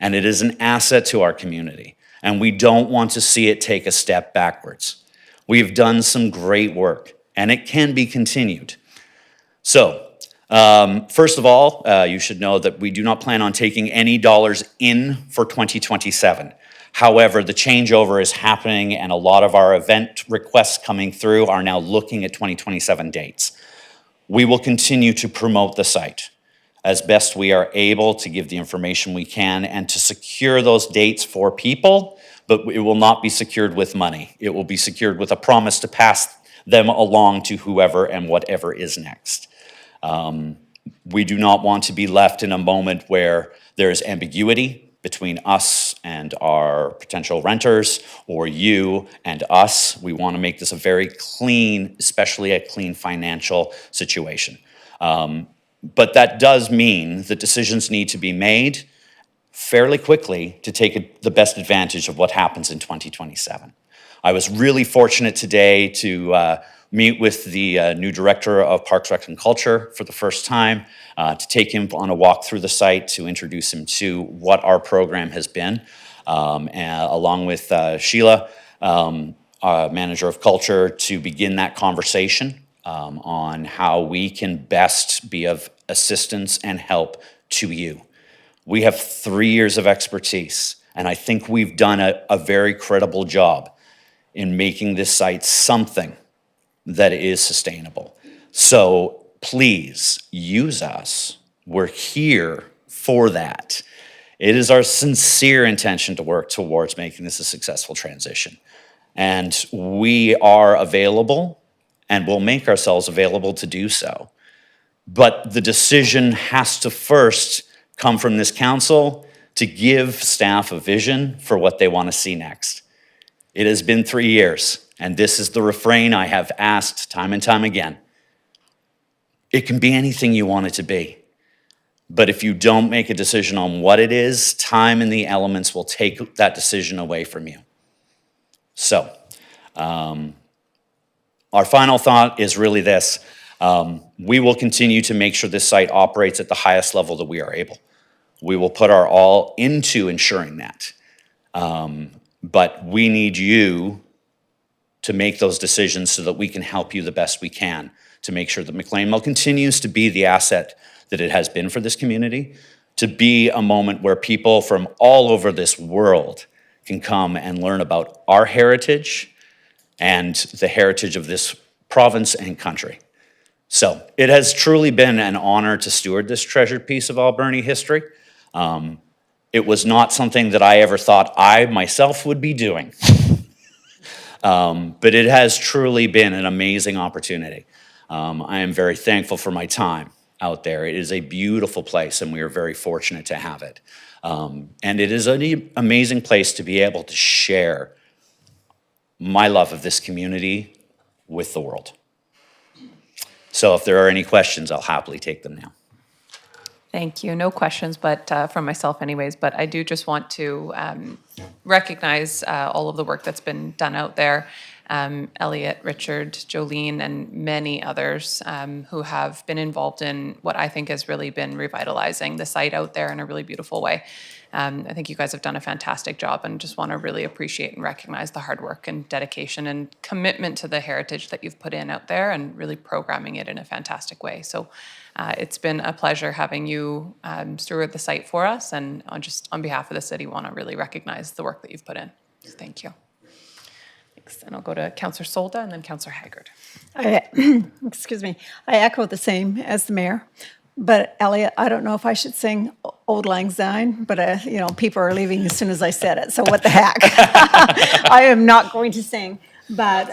and it is an asset to our community, and we don't want to see it take a step backwards. We've done some great work, and it can be continued. So, first of all, you should know that we do not plan on taking any dollars in for 2027. However, the changeover is happening, and a lot of our event requests coming through are now looking at 2027 dates. We will continue to promote the site as best we are able to give the information we can and to secure those dates for people, but it will not be secured with money. It will be secured with a promise to pass them along to whoever and whatever is next. We do not want to be left in a moment where there is ambiguity between us and our potential renters, or you and us. We want to make this a very clean, especially a clean financial situation. But that does mean that decisions need to be made fairly quickly to take the best advantage of what happens in 2027. I was really fortunate today to meet with the new director of Parks, Rec, and Culture for the first time, to take him on a walk through the site, to introduce him to what our program has been, and along with Sheila, manager of culture, to begin that conversation on how we can best be of assistance and help to you. We have 3 years of expertise, and I think we've done a very credible job in making this site something that is sustainable. So please use us. We're here for that. It is our sincere intention to work towards making this a successful transition. And we are available and will make ourselves available to do so. But the decision has to first come from this council to give staff a vision for what they want to see next. It has been 3 years, and this is the refrain I have asked time and time again. It can be anything you want it to be. But if you don't make a decision on what it is, time and the elements will take that decision away from you. So, our final thought is really this. We will continue to make sure this site operates at the highest level that we are able. We will put our all into ensuring that. But we need you to make those decisions so that we can help you the best we can to make sure that McLean Mill continues to be the asset that it has been for this community, to be a moment where people from all over this world can come and learn about our heritage and the heritage of this province and country. So it has truly been an honor to steward this treasured piece of Alberni history. It was not something that I ever thought I myself would be doing. But it has truly been an amazing opportunity. I am very thankful for my time out there. It is a beautiful place, and we are very fortunate to have it. And it is an amazing place to be able to share my love of this community with the world. So if there are any questions, I'll happily take them now. Thank you. No questions, but from myself anyways, but I do just want to recognize all of the work that's been done out there. Elliot, Richard, Jolene, and many others who have been involved in what I think has really been revitalizing the site out there in a really beautiful way. I think you guys have done a fantastic job, and just want to really appreciate and recognize the hard work and dedication and commitment to the heritage that you've put in out there, and really programming it in a fantastic way. So it's been a pleasure having you steward the site for us, and on behalf of the city, want to really recognize the work that you've put in. So thank you. Thanks. And I'll go to Councillor Solda and then Councillor Haggard. Excuse me. I echo the same as the mayor. But Elliot, I don't know if I should sing Old Lang Syne, but you know, people are leaving as soon as I said it, so what the heck? I am not going to sing, but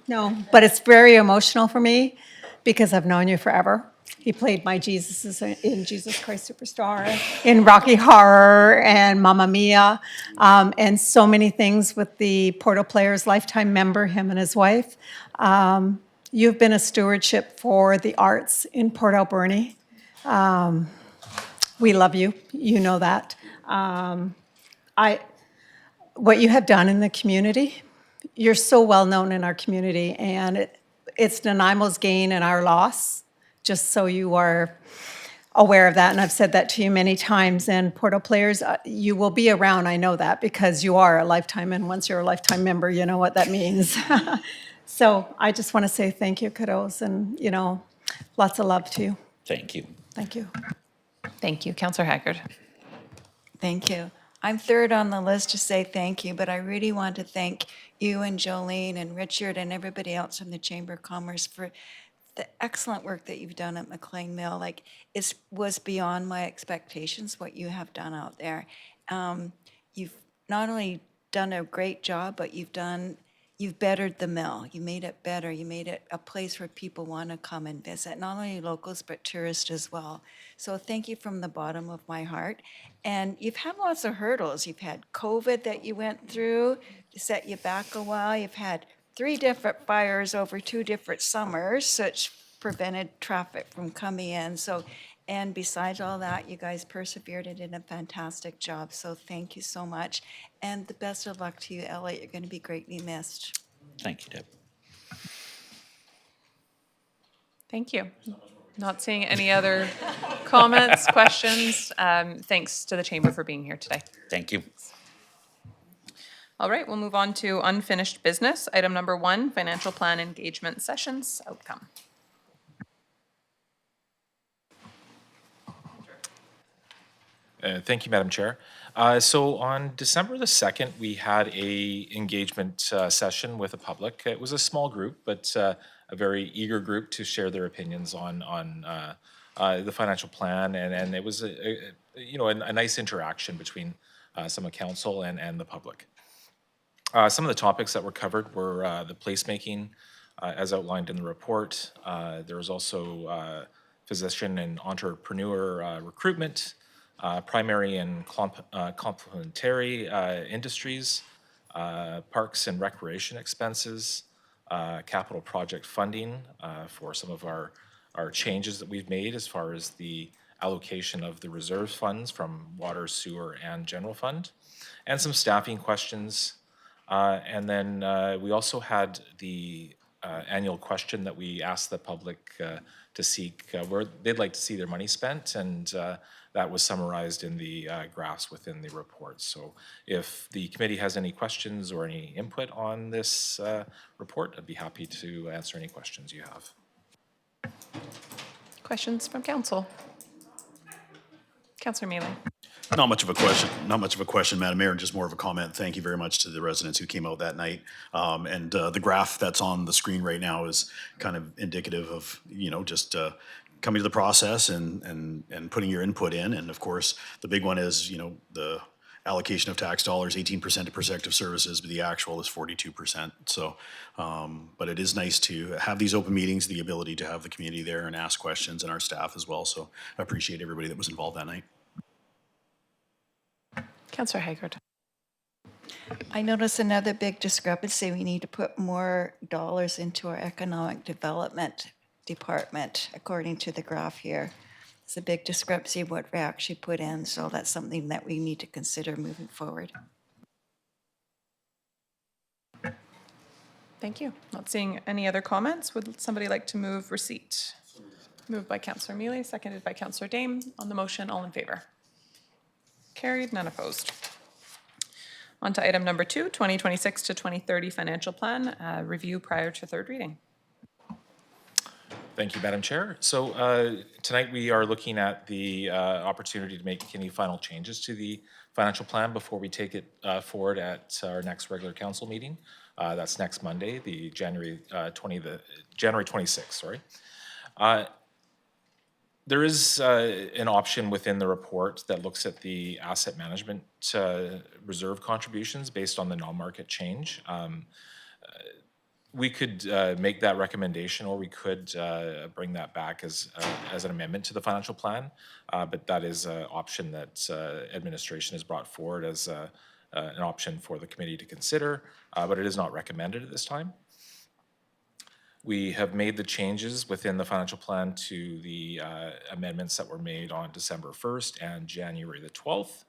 no, but it's very emotional for me because I've known you forever. He played my Jesus in Jesus Christ Superstar, in Rocky Horror and Mamma Mia, and so many things with the Portal Players lifetime member, him and his wife. You've been a stewardship for the arts in Port Alberni. We love you. You know that. What you have done in the community, you're so well known in our community, and it's Nanaimo's gain and our loss, just so you are aware of that. And I've said that to you many times. And Portal Players, you will be around, I know that, because you are a lifetime, and once you're a lifetime member, you know what that means. So I just want to say thank you, kiddos, and, you know, lots of love to you. Thank you. Thank you. Thank you. Councillor Haggard. Thank you. I'm third on the list to say thank you, but I really want to thank you and Jolene and Richard and everybody else from the Chamber of Commerce for the excellent work that you've done at McLean Mill. Like, it was beyond my expectations what you have done out there. You've not only done a great job, but you've bettered the mill. You made it better. You made it a place where people want to come and visit, not only locals, but tourists as well. So thank you from the bottom of my heart. And you've had lots of hurdles. You've had COVID that you went through to set you back a while. You've had 3 different fires over 2 different summers, which prevented traffic from coming in. So, and besides all that, you guys persevered and did a fantastic job. So thank you so much. And the best of luck to you, Elliot. You're going to be greatly missed. Thank you, Deb. Thank you. Not seeing any other comments, questions. Thanks to the Chamber for being here today. Thank you. All right, we'll move on to unfinished business. Item number 1, financial plan engagement sessions outcome. Thank you, Madam Chair. So on December the 2nd, we had a engagement session with the public. It was a small group, but a very eager group to share their opinions on the financial plan, and it was a nice interaction between some of council and the public. Some of the topics that were covered were the placemaking, as outlined in the report. There was also physician and entrepreneur recruitment, primary and complementary industries, parks and recreation expenses, capital project funding for some of our changes that we've made as far as the allocation of the reserve funds from water, sewer, and general fund, and some staffing questions. And then we also had the annual question that we asked the public to seek where they'd like to see their money spent, and that was summarized in the graphs within the report. So if the committee has any questions or any input on this report, I'd be happy to answer any questions you have. Questions from council? Councillor Mealy. Not much of a question, Madam Mayor, just more of a comment. Thank you very much to the residents who came out that night. And the graph that's on the screen right now is kind of indicative of, just coming to the process and putting your input in. And of course, the big one is, the allocation of tax dollars, 18% to protective services, but the actual is 42%. So, but it is nice to have these open meetings, the ability to have the community there and ask questions, and our staff as well. So I appreciate everybody that was involved that night. Councillor Haggard. I notice another big discrepancy. We need to put more dollars into our economic development department, according to the graph here. It's a big discrepancy of what we actually put in, so that's something that we need to consider moving forward. Thank you. Not seeing any other comments. Would somebody like to move receipt? Moved by Councillor Mealy, seconded by Councillor Dame. On the motion, all in favor? Carried, none opposed. On to item number 2, 2026 to 2030 financial plan, review prior to third reading. Thank you, Madam Chair. So tonight we are looking at the opportunity to make any final changes to the financial plan before we take it forward at our next regular council meeting. That's next Monday, the January 26th, sorry. There is an option within the report that looks at the asset management reserve contributions based on the non-market change. We could make that recommendation, or we could bring that back as an amendment to the financial plan, but that is an option that administration has brought forward as an option for the committee to consider, but it is not recommended at this time. We have made the changes within the financial plan to the amendments that were made on December 1st and January the 12th.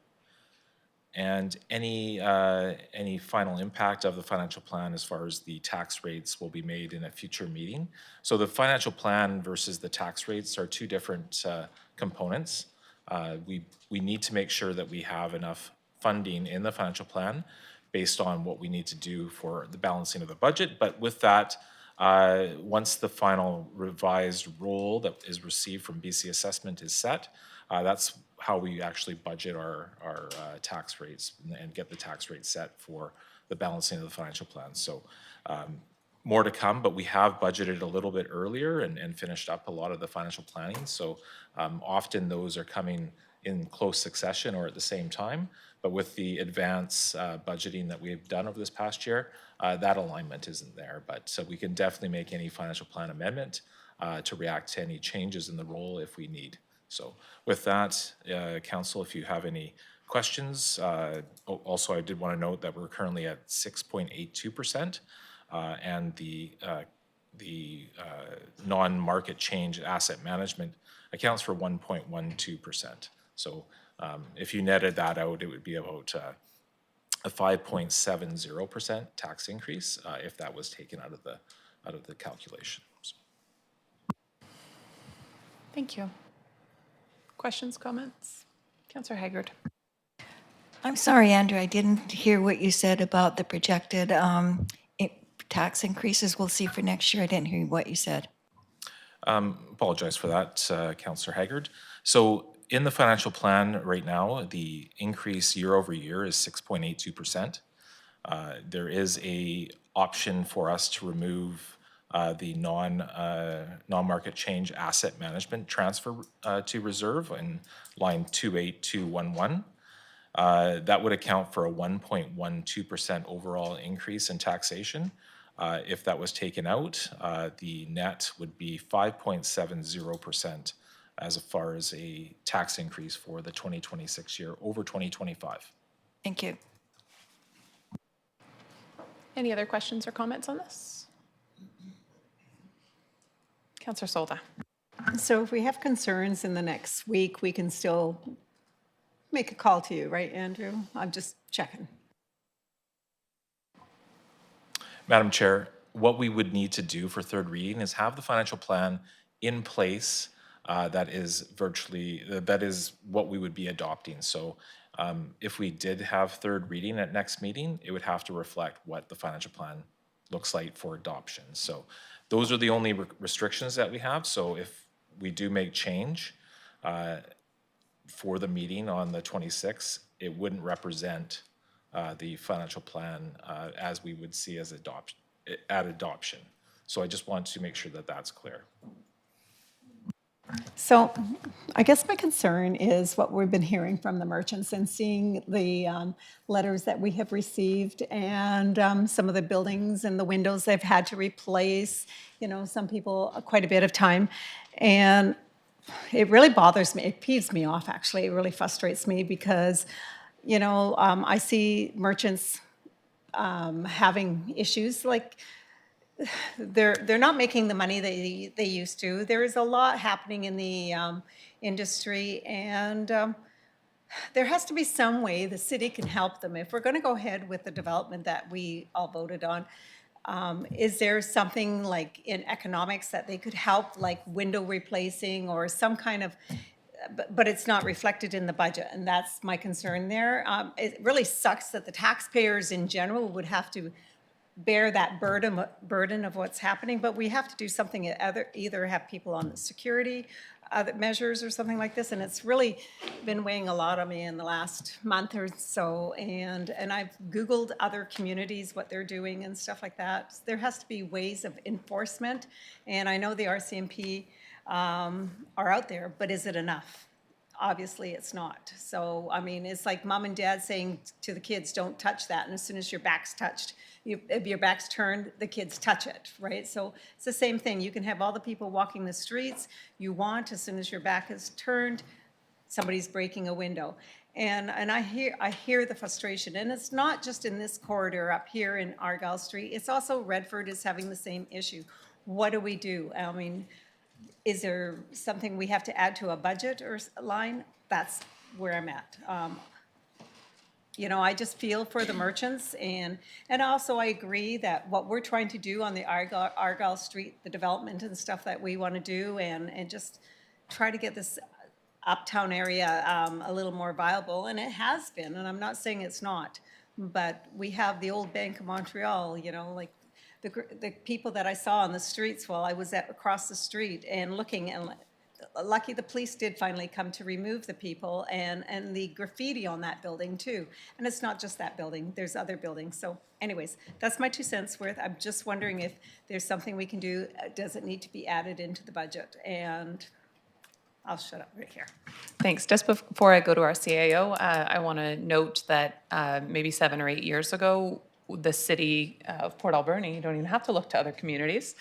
And any final impact of the financial plan as far as the tax rates will be made in a future meeting. So the financial plan versus the tax rates are two different components. We need to make sure that we have enough funding in the financial plan based on what we need to do for the balancing of the budget. But with that, once the final revised roll that is received from BC Assessment is set, that's how we actually budget our tax rates and get the tax rate set for the balancing of the financial plan. So more to come, but we have budgeted a little bit earlier and finished up a lot of the financial planning. So often those are coming in close succession or at the same time. But with the advance budgeting that we've done over this past year, that alignment isn't there. But so we can definitely make any financial plan amendment to react to any changes in the role if we need. So with that, Council, if you have any questions, also I did want to note that we're currently at 6.82%, and the the non-market change asset management accounts for 1.12%. So if you netted that out, it would be about a 5.70% tax increase if that was taken out of the calculation. So. Thank you. Questions, comments? Councillor Haggard. I'm sorry, Andrew, I didn't hear what you said about the projected tax increases we'll see for next year. I didn't hear what you said. Apologize for that, Councillor Haggard. So in the financial plan right now, the increase year over year is 6.82%. There is a option for us to remove the non-market change asset management transfer to reserve in line 28211. That would account for a 1.12% overall increase in taxation. If that was taken out, the net would be 5.70% as far as a tax increase for the 2026 year over 2025. Thank you. Any other questions or comments on this? Councillor Solda. So if we have concerns in the next week, we can still make a call to you, right, Andrew? I'm just checking. Madam Chair, what we would need to do for third reading is have the financial plan in place. That is what we would be adopting. So if we did have third reading at next meeting, it would have to reflect what the financial plan looks like for adoption. So those are the only restrictions that we have. So if we do make change for the meeting on the 26th, it wouldn't represent the financial plan as we would see as at adoption. So I just want to make sure that that's clear. So I guess my concern is what we've been hearing from the merchants and seeing the letters that we have received and some of the buildings and the windows they've had to replace, you know, some people quite a bit of time. And it really bothers me. It peeves me off, actually. It really frustrates me because, you know, I see merchants having issues like they're not making the money they used to. There is a lot happening in the industry, and there has to be some way the city can help them. If we're going to go ahead with the development that we all voted on, is there something like in economics that they could help, like window replacing or some kind of, but it's not reflected in the budget, and that's my concern there. It really sucks that the taxpayers in general would have to bear that burden of what's happening, but we have to do something, either have people on the security other measures or something like this, and it's really been weighing a lot on me in the last month or so, and I've Googled other communities, what they're doing and stuff like that. There has to be ways of enforcement, and I know the RCMP are out there, but is it enough? Obviously, it's not. So, I mean, it's like mom and dad saying to the kids, don't touch that, and as soon as your back's touched, if your back's turned, the kids touch it, right? So it's the same thing. You can have all the people walking the streets you want. As soon as your back is turned, somebody's breaking a window. And I hear the frustration. And it's not just in this corridor up here in Argyle Street. It's also Redford is having the same issue. What do we do? I mean, is there something we have to add to a budget or a line? That's where I'm at. You know, I just feel for the merchants, and also I agree that what we're trying to do on the Argyle Street, the development and stuff that we want to do, and just try to get this uptown area a little more viable, and it has been, and I'm not saying it's not, but we have the old Bank of Montreal, you know, like the people that I saw on the streets while I was across the street and looking, and lucky the police did finally come to remove the people, and the graffiti on that building too. And it's not just that building, there's other buildings. So anyways, that's my 2 cents worth. I'm just wondering if there's something we can do. Does it need to be added into the budget? And I'll shut up right here. Thanks. Just before I go to our CAO, I want to note that maybe 7 or 8 years ago, the city of Port Alberni, you don't even have to look to other communities,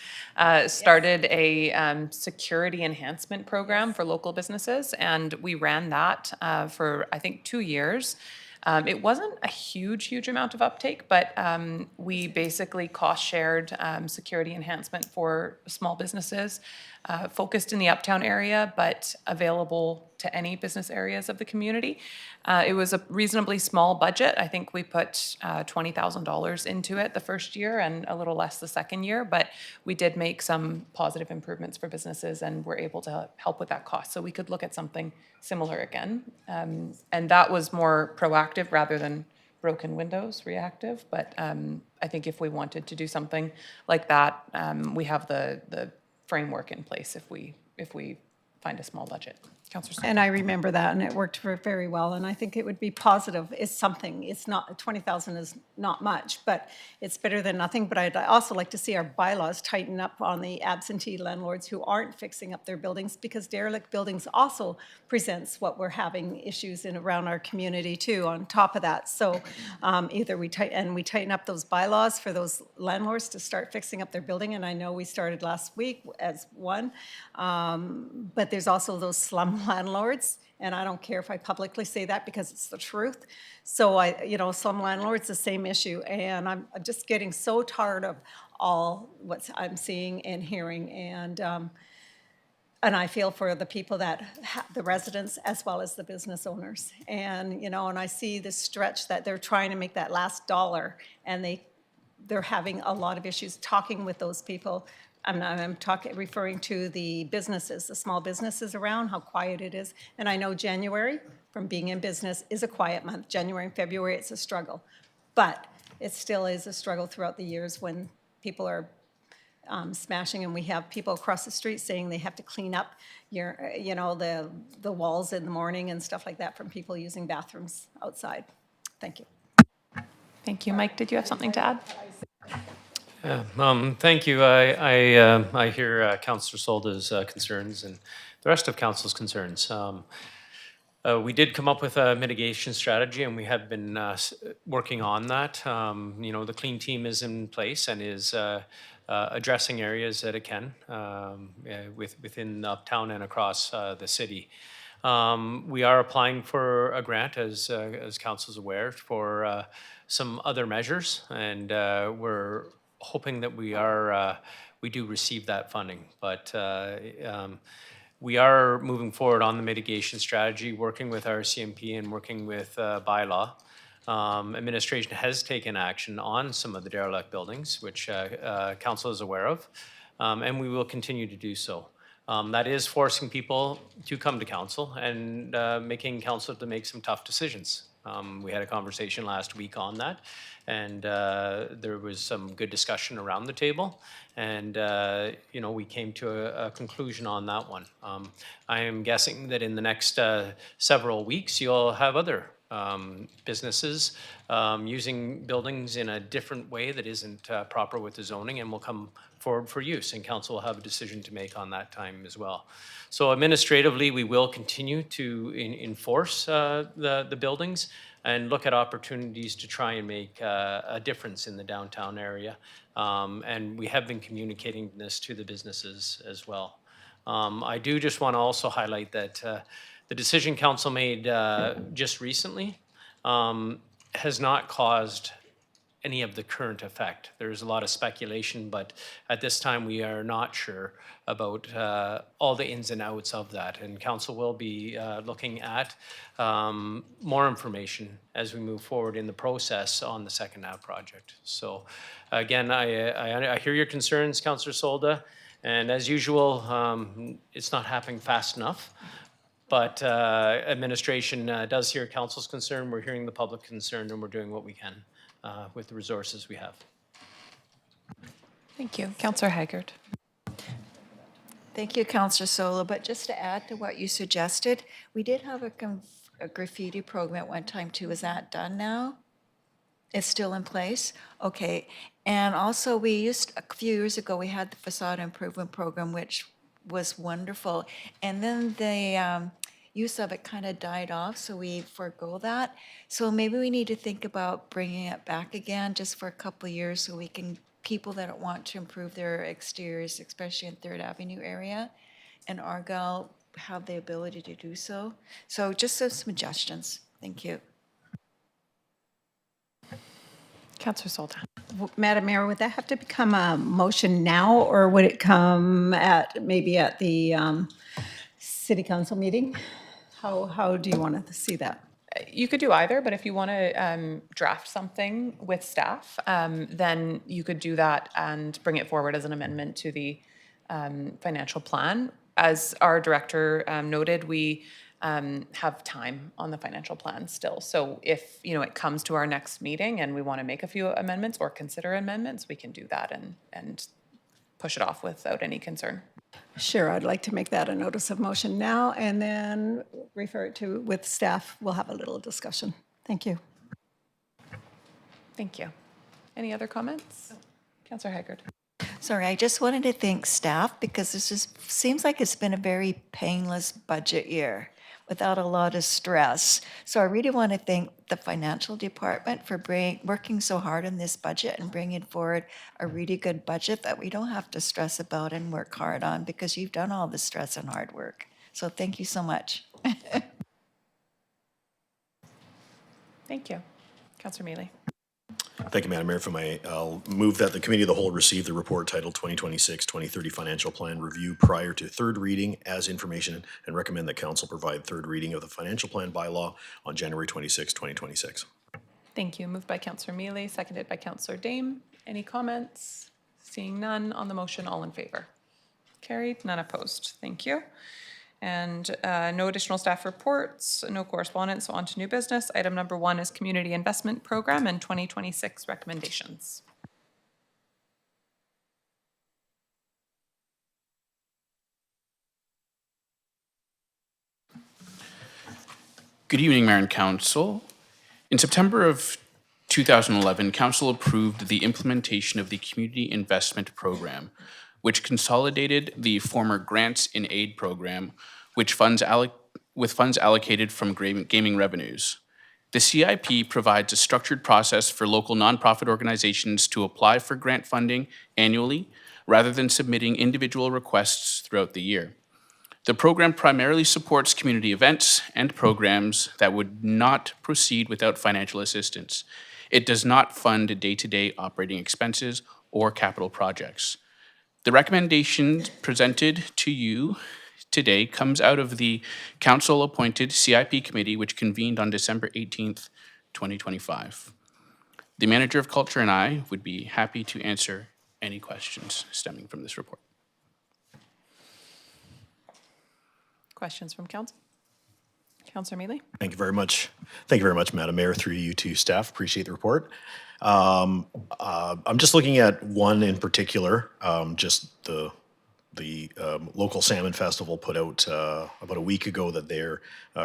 started a security enhancement program for local businesses, and we ran that for, I think, 2 years. It wasn't a huge amount of uptake, but we basically cost shared security enhancement for small businesses, focused in the uptown area, but available to any business areas of the community. It was a reasonably small budget. I think we put $20,000 into it the first year and a little less the second year, but we did make some positive improvements for businesses and were able to help with that cost. So we could look at something similar again. And that was more proactive rather than broken windows reactive. But I think if we wanted to do something like that, we have the framework in place if we find a small budget. Councillor Smith. And I remember that, and it worked very well, and I think it would be positive. It's something, it's not, 20,000 is not much, but it's better than nothing. But I'd also like to see our bylaws tighten up on the absentee landlords who aren't fixing up their buildings, because derelict buildings also presents what we're having issues in around our community too, on top of that. So either we tighten up those bylaws for those landlords to start fixing up their building, and I know we started last week as one, but there's also those slum landlords, and I don't care if I publicly say that because it's the truth. So some landlords, the same issue, and I'm just getting so tired of all what I'm seeing and hearing, and I feel for the people the residents as well as the business owners, and and I see this stretch that they're trying to make that last dollar, and they're having a lot of issues talking with those people. I'm referring to the businesses, the small businesses around, how quiet it is. And I know January, from being in business, is a quiet month. January and February, it's a struggle. But it still is a struggle throughout the years when people are smashing, and we have people across the street saying they have to clean up the walls in the morning and stuff like that from people using bathrooms outside. Thank you. Thank you. Mike, did you have something to add? Thank you. I hear Councillor Solda's concerns and the rest of Council's concerns. We did come up with a mitigation strategy, and we have been working on that. The clean team is in place and is addressing areas that it can within Uptown and across the city. We are applying for a grant, as Council is aware, for some other measures, and we're hoping that we do receive that funding. But we are moving forward on the mitigation strategy, working with our CMP and working with bylaw. Administration has taken action on some of the derelict buildings, which Council is aware of, and we will continue to do so. That is forcing people to come to Council and making Council to make some tough decisions. We had a conversation last week on that, and there was some good discussion around the table, and we came to a conclusion on that one. I am guessing that in the next several weeks you'll have other businesses using buildings in a different way that isn't proper with the zoning, and will come forward for use, and Council will have a decision to make on that time as well. So administratively, we will continue to enforce the buildings and look at opportunities to try and make a difference in the downtown area. And we have been communicating this to the businesses as well. I do just want to also highlight that the decision Council made just recently has not caused any of the current effect. There's a lot of speculation, but at this time we are not sure about all the ins and outs of that. And Council will be looking at more information as we move forward in the process on the second half project. So again, I hear your concerns, Councillor Solda, and as usual, it's not happening fast enough. But administration does hear Council's concern, we're hearing the public concern, and we're doing what we can with the resources we have. Thank you. Councillor Haggard. Thank you, Councillor Sola. But just to add to what you suggested, we did have a graffiti program at one time too. Is that done now? It's still in place? Okay. And also a few years ago, we had the facade improvement program, which was wonderful. And then the use of it kind of died off, so we forgo that. So maybe we need to think about bringing it back again just for a couple of years, so we can, people that want to improve their exteriors, especially in 3rd Avenue area and Argyle, have the ability to do so. So just some suggestions. Thank you. Councillor Solda. Madam Mayor, would that have to become a motion now, or would it come at, maybe at the city council meeting? How do you want to see that? You could do either, but if you want to draft something with staff, then you could do that and bring it forward as an amendment to the financial plan. As our director noted, we have time on the financial plan still. So if it comes to our next meeting and we want to make a few amendments or consider amendments, we can do that and push it off without any concern. Sure, I'd like to make that a notice of motion now and then refer it to with staff. We'll have a little discussion. Thank you. Thank you. Any other comments? Councillor Haggard. Sorry, I just wanted to thank staff because this seems like it's been a very painless budget year without a lot of stress. So I really want to thank the financial department for working so hard on this budget and bringing forward a really good budget that we don't have to stress about and work hard on, because you've done all the stress and hard work. So thank you so much. Thank you. Councillor Mealy. Thank you, Madam Mayor. I'll move that the Committee of the Whole receive the report titled 2026-2030 Financial Plan Review prior to third reading as information, and recommend that Council provide third reading of the financial plan bylaw on January 26, 2026. Thank you. Moved by Councillor Mealy, seconded by Councillor Dame. Any comments? Seeing none on the motion, all in favor? Carried, none opposed. Thank you. And no additional staff reports, no correspondence, so on to new business. Item number 1 is Community Investment Program and 2026 recommendations. Good evening, Mayor and Council. In September of 2011, Council approved the implementation of the Community Investment Program, which consolidated the former Grants in Aid program, with funds allocated from gaming revenues. The CIP provides a structured process for local nonprofit organizations to apply for grant funding annually, rather than submitting individual requests throughout the year. The program primarily supports community events and programs that would not proceed without financial assistance. It does not fund day-to-day operating expenses or capital projects. The recommendation presented to you today comes out of the council-appointed CIP committee, which convened on December 18th, 2025. The Manager of Culture and I would be happy to answer any questions stemming from this report. Questions from council? Councillor Mealy. Thank you very much. Thank you very much, Madam Mayor, through you to staff. Appreciate the report. I'm just looking at one in particular, just the local salmon festival put out about a week ago that they're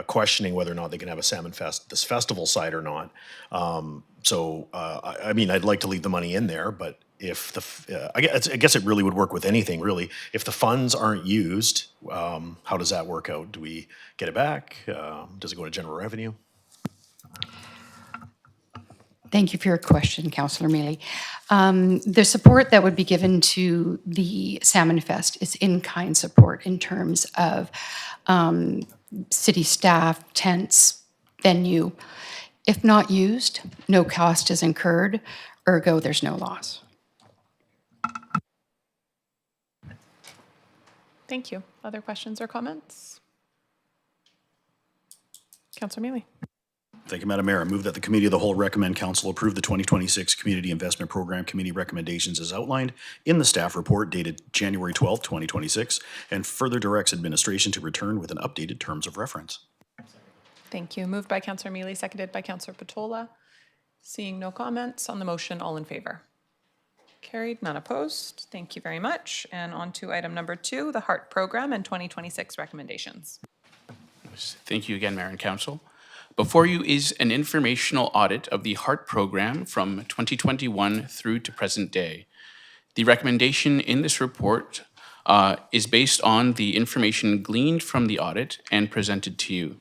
questioning whether or not they can have a salmon fest this festival side or not. I mean, I'd like to leave the money in there, but if I guess it really would work with anything, really. If the funds aren't used, how does that work out? Do we get it back? Does it go to general revenue? Thank you for your question, Councillor Mealy. The support that would be given to the Salmon Fest is in-kind support in terms of city staff, tents, venue. If not used, no cost is incurred, ergo there's no loss. Thank you. Other questions or comments? Councillor Mealy. Thank you, Madam Mayor. I move that the Committee of the Whole recommend Council approve the 2026 Community Investment Program Committee recommendations as outlined in the staff report dated January 12th, 2026, and further directs administration to return with an updated terms of reference. Thank you. Moved by Councillor Mealy, seconded by Councillor Patola. Seeing no comments on the motion, all in favor? Carried, none opposed. Thank you very much. And on to item number 2, the HEART program and 2026 recommendations. Thank you again, Mayor and Council. Before you is an informational audit of the HEART program from 2021 through to present day. The recommendation in this report is based on the information gleaned from the audit and presented to you.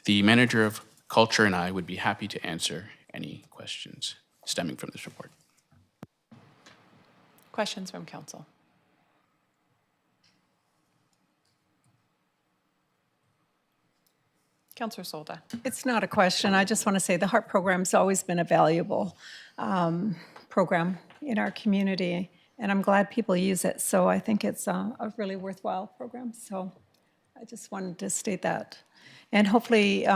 The Manager of Culture and I would be happy to answer any questions stemming from this report. Questions from council? Councillor Solda. It's not a question. I just want to say the HEART program's always been a valuable program in our community, and I'm glad people use it. So I think it's a really worthwhile program. So I just wanted to state that. And hopefully,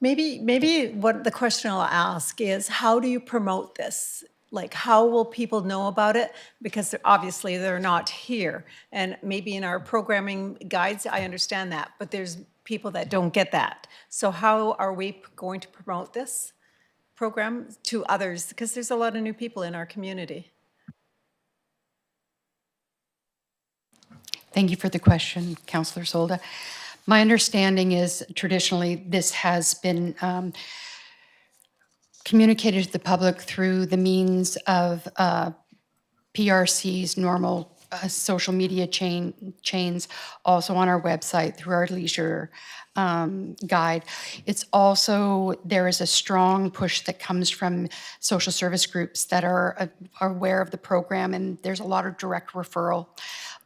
maybe what the question I'll ask is, how do you promote this? Like, how will people know about it? Because obviously they're not here. And maybe in our programming guides, I understand that, but there's people that don't get that. So how are we going to promote this program to others? Because there's a lot of new people in our community. Thank you for the question, Councillor Solda. My understanding is traditionally this has been communicated to the public through the means of PRC's normal social media chains, also on our website through our leisure guide. It's also, there is a strong push that comes from social service groups that are aware of the program, and there's a lot of direct referral.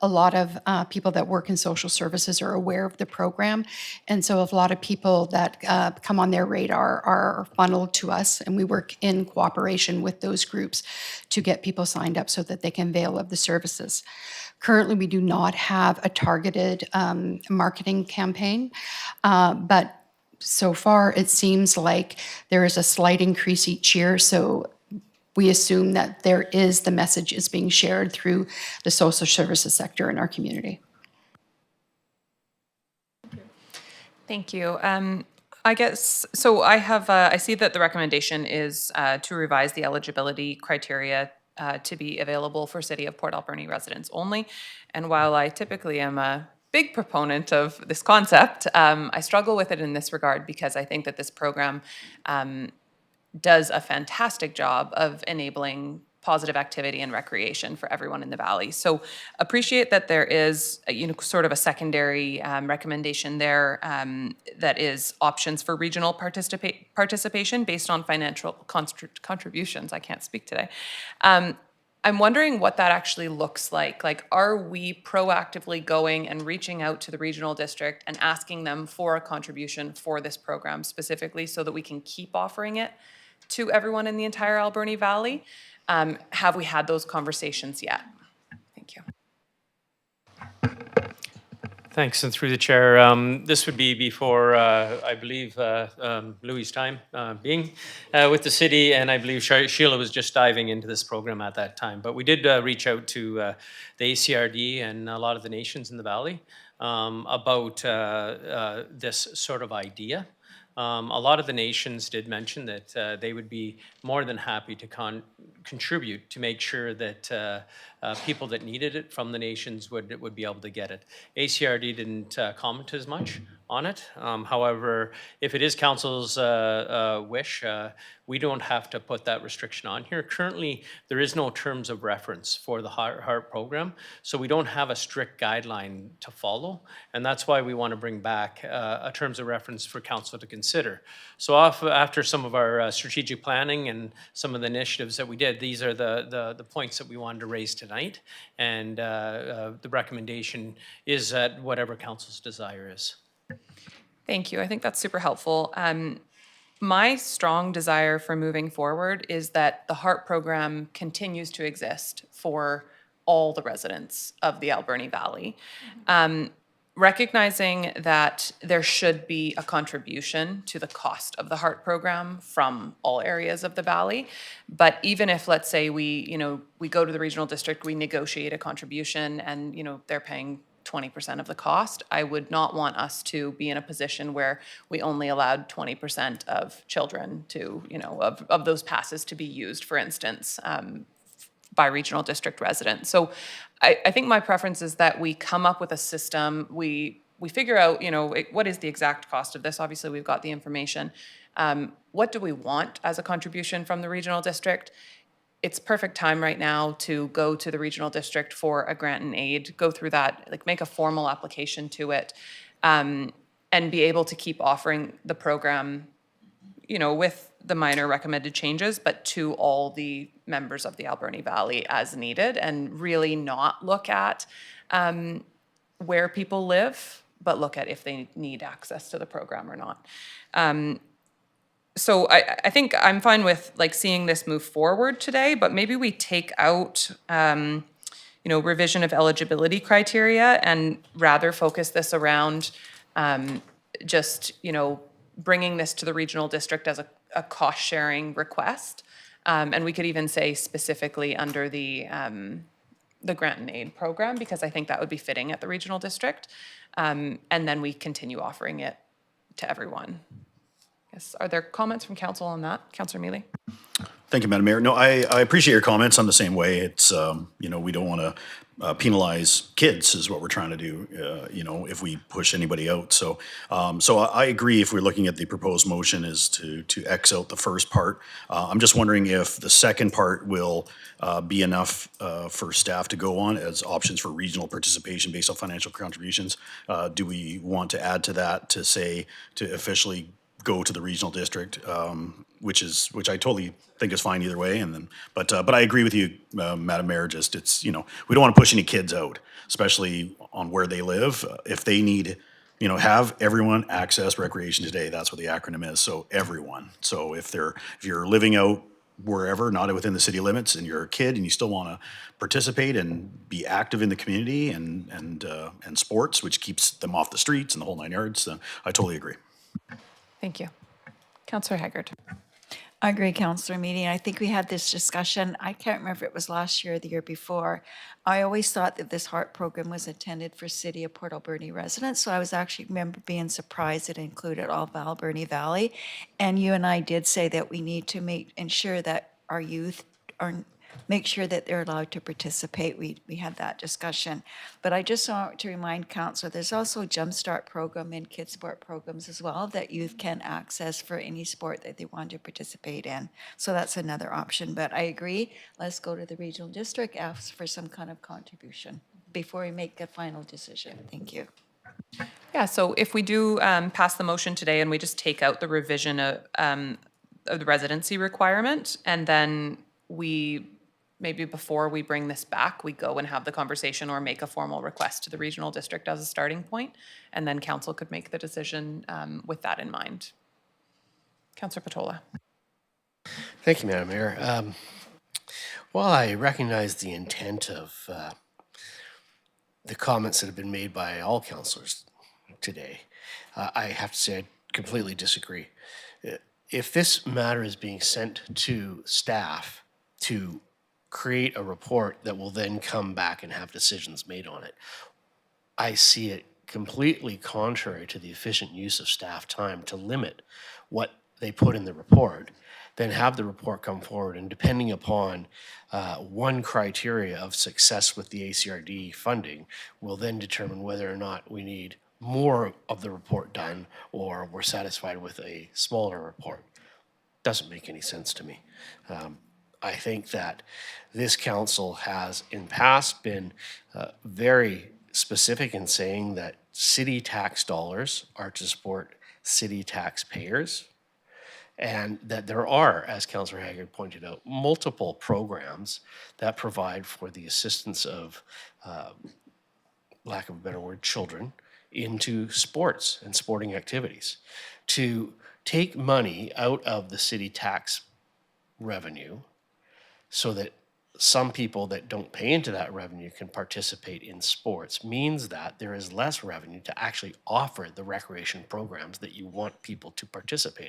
A lot of people that work in social services are aware of the program, and so a lot of people that come on their radar are funneled to us, and we work in cooperation with those groups to get people signed up so that they can avail of the services. Currently, we do not have a targeted marketing campaign, but so far it seems like there is a slight increase each year, so we assume that the message is being shared through the social services sector in our community. Thank you. I guess, so I see that the recommendation is to revise the eligibility criteria to be available for City of Port Alberni residents only. And while I typically am a big proponent of this concept, I struggle with it in this regard because I think that this program does a fantastic job of enabling positive activity and recreation for everyone in the valley. So appreciate that there is, sort of a secondary recommendation there that is options for regional participation based on financial contributions. I can't speak today. I'm wondering what that actually looks like. Like, are we proactively going and reaching out to the regional district and asking them for a contribution for this program specifically so that we can keep offering it to everyone in the entire Alberni Valley? Have we had those conversations yet? Thank you. Thanks, and through the chair, this would be before, I believe, Louis' time being with the city, and I believe Sheila was just diving into this program at that time. But we did reach out to the ACRD and a lot of the nations in the valley about this sort of idea. A lot of the nations did mention that they would be more than happy to contribute to make sure that people that needed it from the nations would be able to get it. ACRD didn't comment as much on it. However, if it is council's wish, we don't have to put that restriction on here. Currently, there is no terms of reference for the HEART program, so we don't have a strict guideline to follow, and that's why we want to bring back a terms of reference for council to consider. So after some of our strategic planning and some of the initiatives that we did, these are the points that we wanted to raise tonight, and the recommendation is that whatever council's desire is. Thank you. I think that's super helpful. My strong desire for moving forward is that the HEART program continues to exist for all the residents of the Alberni Valley. Recognizing that there should be a contribution to the cost of the HEART program from all areas of the valley. But even if, let's say, we go to the regional district, we negotiate a contribution and, they're paying 20% of the cost, I would not want us to be in a position where we only allowed 20% of children to, of those passes to be used, for instance, by regional district residents. So I think my preference is that we come up with a system, we figure out, what is the exact cost of this? Obviously, we've got the information. What do we want as a contribution from the regional district? It's perfect time right now to go to the regional district for a grant and aid, go through that, like make a formal application to it, and be able to keep offering the program, with the minor recommended changes, but to all the members of the Alberni Valley as needed, and really not look at where people live but look at if they need access to the program or not. So I think I'm fine with like seeing this move forward today, but maybe we take out, revision of eligibility criteria and rather focus this around just, bringing this to the regional district as a cost-sharing request. And we could even say specifically under the grant and aid program, because I think that would be fitting at the regional district. And then we continue offering it to everyone. Yes. Are there comments from council on that? Councillor Mealy? Thank you, Madam Mayor. No, I appreciate your comments. I'm the same way. It's, we don't want to penalize kids is what we're trying to do, if we push anybody out. So I agree if we're looking at the proposed motion is to X out the first part. I'm just wondering if the second part will be enough for staff to go on as options for regional participation based on financial contributions. Do we want to add to that to say, to officially go to the regional district, which I totally think is fine either way. And then, but I agree with you, Madam Mayor. Just it's we don't want to push any kids out, especially on where they live. If they need, have everyone access recreation today. That's what the acronym is. So everyone. So if you're living out wherever, not within the city limits, and you're a kid and you still want to participate and be active in the community and sports, which keeps them off the streets and the whole 9 yards, then I totally agree. Thank you. Councillor Haggard. I agree, Councillor Meany. I think we had this discussion, I can't remember if it was last year or the year before. I always thought that this HEART program was intended for City of Port Alberni residents, so I was actually remember being surprised it included all of Alberni Valley. And you and I did say that we need to ensure that our youth make sure that they're allowed to participate. We had that discussion. But I just want to remind council, there's also a Jumpstart program and kids sport programs as well that youth can access for any sport that they want to participate in. So that's another option. But I agree, let's go to the regional district, ask for some kind of contribution before we make a final decision. Thank you. Yeah, so if we do pass the motion today and we just take out the revision of the residency requirement, and then maybe before we bring this back, we go and have the conversation or make a formal request to the regional district as a starting point, and then council could make the decision with that in mind. Councillor Patola. Thank you, Madam Mayor. While I recognize the intent of the comments that have been made by all councillors today, I have to say I completely disagree. If this matter is being sent to staff to create a report that will then come back and have decisions made on it, I see it completely contrary to the efficient use of staff time to limit what they put in the report, then have the report come forward, and depending upon one criteria of success with the ACRD funding, will then determine whether or not we need more of the report done or we're satisfied with a smaller report. Doesn't make any sense to me. I think that this council has in past been very specific in saying that city tax dollars are to support city taxpayers, and that there are, as Councillor Haggard pointed out, multiple programs that provide for the assistance of, lack of a better word, children into sports and sporting activities. To take money out of the city tax revenue so that some people that don't pay into that revenue can participate in sports means that there is less revenue to actually offer the recreation programs that you want people to participate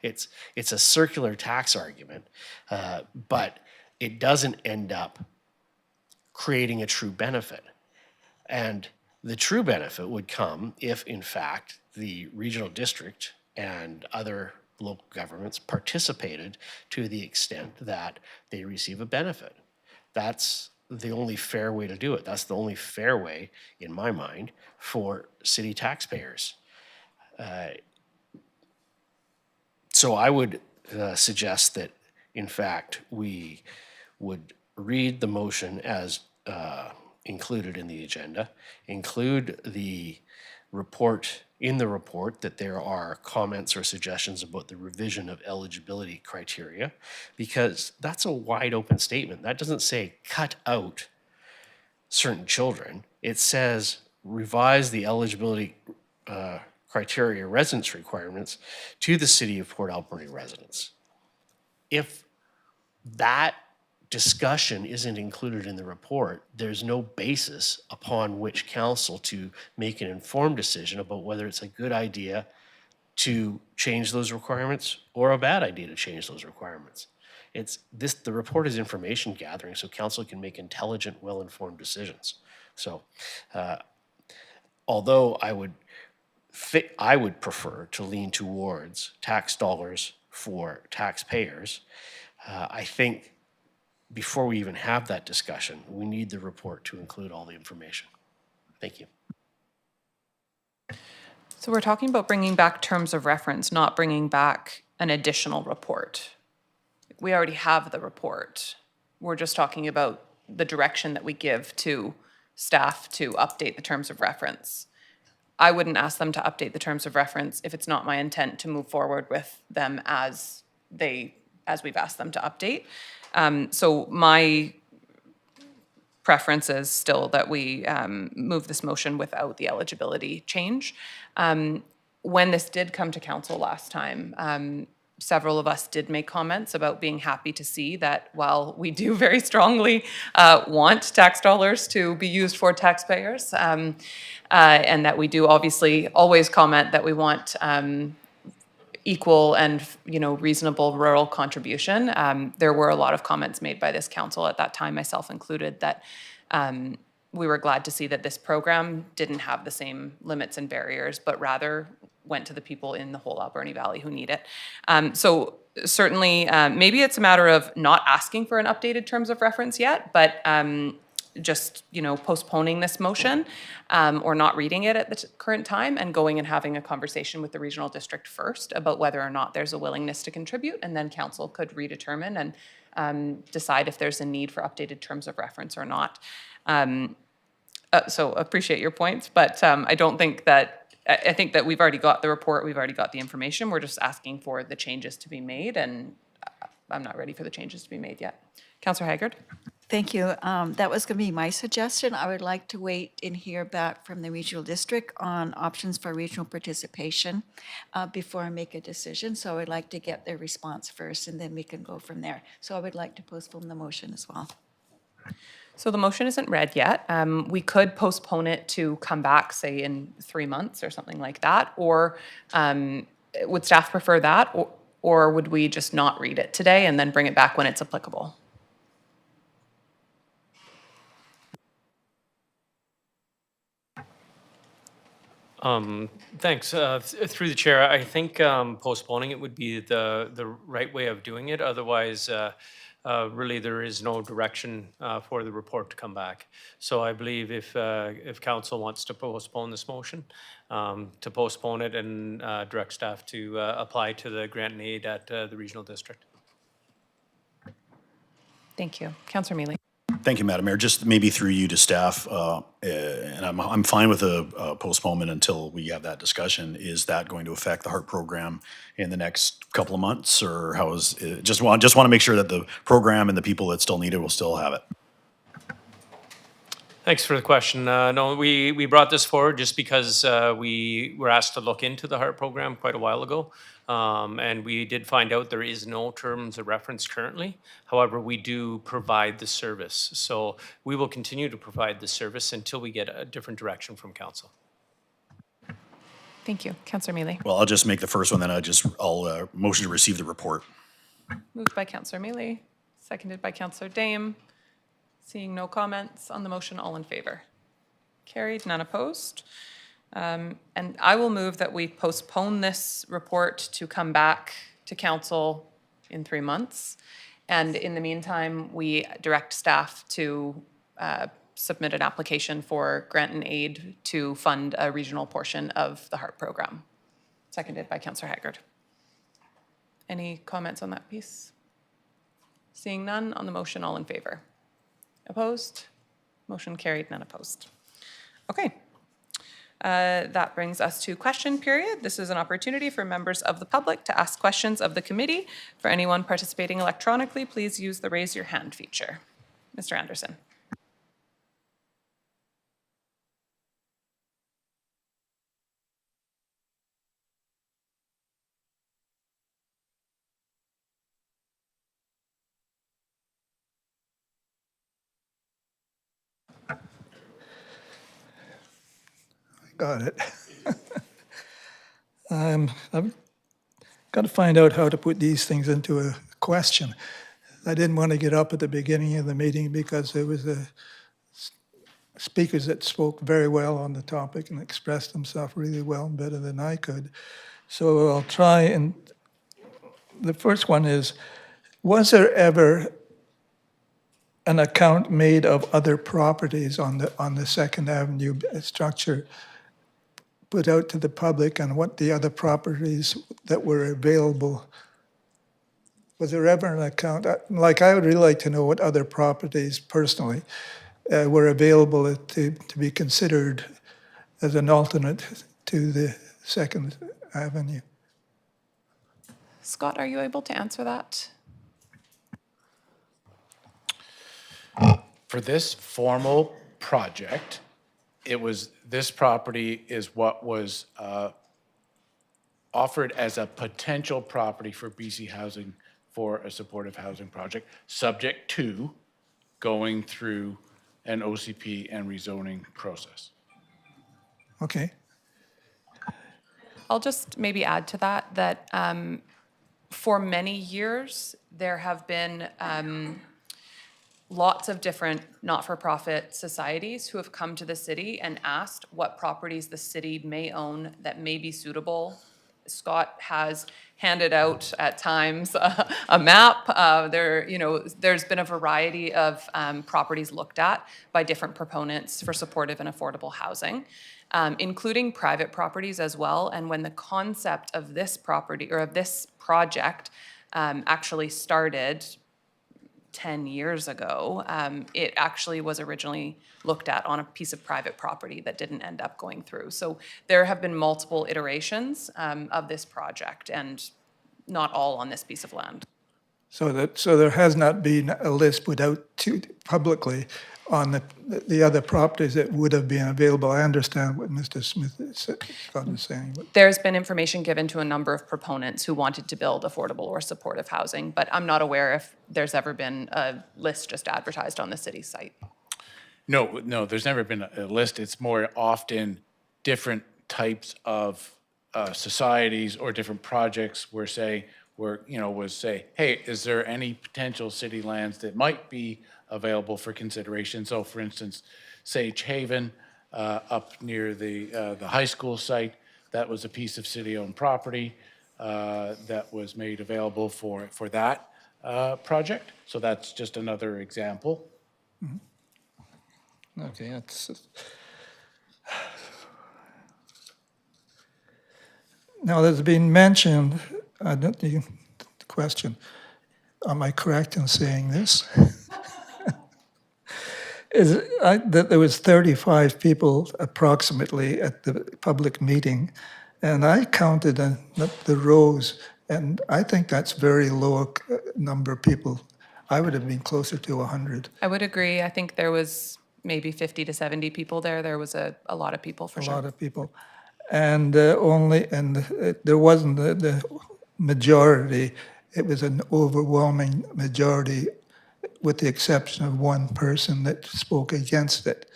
in. It's a circular tax argument, but it doesn't end up creating a true benefit. And the true benefit would come if, in fact, the regional district and other local governments participated to the extent that they receive a benefit. That's the only fair way to do it. That's the only fair way, in my mind, for city taxpayers. So I would suggest that, in fact, we would read the motion as included in the agenda, include the report in the report that there are comments or suggestions about the revision of eligibility criteria, because that's a wide open statement. That doesn't say cut out certain children. It says revise the eligibility criteria residence requirements to the City of Port Alberni residents. If that discussion isn't included in the report, there's no basis upon which council to make an informed decision about whether it's a good idea to change those requirements or a bad idea to change those requirements. The report is information gathering so council can make intelligent, well-informed decisions. So although I would prefer to lean towards tax dollars for taxpayers, I think before we even have that discussion, we need the report to include all the information. Thank you. So we're talking about bringing back terms of reference, not bringing back an additional report. We already have the report. We're just talking about the direction that we give to staff to update the terms of reference. I wouldn't ask them to update the terms of reference if it's not my intent to move forward with them as we've asked them to update. So my preference is still that we move this motion without the eligibility change. When this did come to council last time, several of us did make comments about being happy to see that while we do very strongly want tax dollars to be used for taxpayers, and that we do obviously always comment that we want equal and reasonable rural contribution. There were a lot of comments made by this council at that time, myself included, that we were glad to see that this program didn't have the same limits and barriers, but rather went to the people in the whole Alberni Valley who need it. So certainly, maybe it's a matter of not asking for an updated terms of reference yet, but just postponing this motion or not reading it at the current time and going and having a conversation with the regional district first about whether or not there's a willingness to contribute, and then council could redetermine and decide if there's a need for updated terms of reference or not. So appreciate your points, but I don't think that, I think that we've already got the report, we've already got the information, we're just asking for the changes to be made, and I'm not ready for the changes to be made yet. Councillor Haggard? Thank you. That was going to be my suggestion. I would like to wait and hear back from the regional district on options for regional participation before I make a decision. So I would like to get their response first, and then we can go from there. So I would like to postpone the motion as well. So the motion isn't read yet. We could postpone it to come back, say, in 3 months or something like that. Or would staff prefer that? Or would we just not read it today and then bring it back when it's applicable? Thanks. Through the chair, I think postponing it would be the right way of doing it. Otherwise, really there is no direction for the report to come back. So I believe if council wants to postpone this motion, to postpone it and direct staff to apply to the grant and aid at the regional district. Thank you. Councillor Mealy. Thank you, Madam Mayor. Just maybe through you to staff, and I'm fine with a postponement until we have that discussion. Is that going to affect the HART program in the next couple of months, or how is it? Just want to make sure that the program and the people that still need it will still have it. Thanks for the question. No, we brought this forward just because we were asked to look into the HART program quite a while ago. And we did find out there is no terms of reference currently. However, we do provide the service. So we will continue to provide the service until we get a different direction from council. Thank you. Councillor Mealy. Well, I'll just make the first one, then I'll motion to receive the report. Moved by Councillor Mealy, seconded by Councillor Dame. Seeing no comments on the motion, all in favor? Carried, none opposed. And I will move that we postpone this report to come back to council in 3 months. And in the meantime, we direct staff to submit an application for grant and aid to fund a regional portion of the HART program. Seconded by Councillor Haggard. Any comments on that piece? Seeing none on the motion, all in favor? Opposed? Motion carried, none opposed. Okay. That brings us to question period. This is an opportunity for members of the public to ask questions of the committee. For anyone participating electronically, please use the raise your hand feature. Mr. Anderson. Got it. I've got to find out how to put these things into a question. I didn't want to get up at the beginning of the meeting because there was speakers that spoke very well on the topic and expressed themselves really well, better than I could. So I'll try, and the first one is, was there ever an account made of other properties on the Second Avenue structure put out to the public and what the other properties that were available? Was there ever an account? Like, I would really like to know what other properties personally were available to be considered as an alternate to the Second Avenue. Scott, are you able to answer that? For this formal project, this property is what was offered as a potential property for BC Housing for a supportive housing project, subject to going through an OCP and rezoning process. Okay. I'll just maybe add to that for many years, there have been lots of different not-for-profit societies who have come to the city and asked what properties the city may own that may be suitable. Scott has handed out at times a map. There's been a variety of properties looked at by different proponents for supportive and affordable housing, including private properties as well. And when the concept of this property or of this project actually started 10 years ago, it actually was originally looked at on a piece of private property that didn't end up going through. So there have been multiple iterations of this project, and not all on this piece of land. So there has not been a list put out publicly on the other properties that would have been available. I understand what Mr. Smith is saying. There's been information given to a number of proponents who wanted to build affordable or supportive housing, but I'm not aware if there's ever been a list just advertised on the city site. No, there's never been a list. It's more often different types of societies or different projects would say, hey, is there any potential city lands that might be available for consideration? So for instance, Sage Haven up near the high school site, that was a piece of city-owned property that was made available for that project. So that's just another example. Mm-hmm. Okay, that's... Now, there's been mentioned, the question, am I correct in saying this? That there was 35 people approximately at the public meeting, and I counted the rows, and I think that's very low number of people. I would have been closer to 100. I would agree. I think there was maybe 50 to 70 people there. There was a lot of people for sure. A lot of people. And there wasn't the majority. It was an overwhelming majority, with the exception of one person that spoke against it,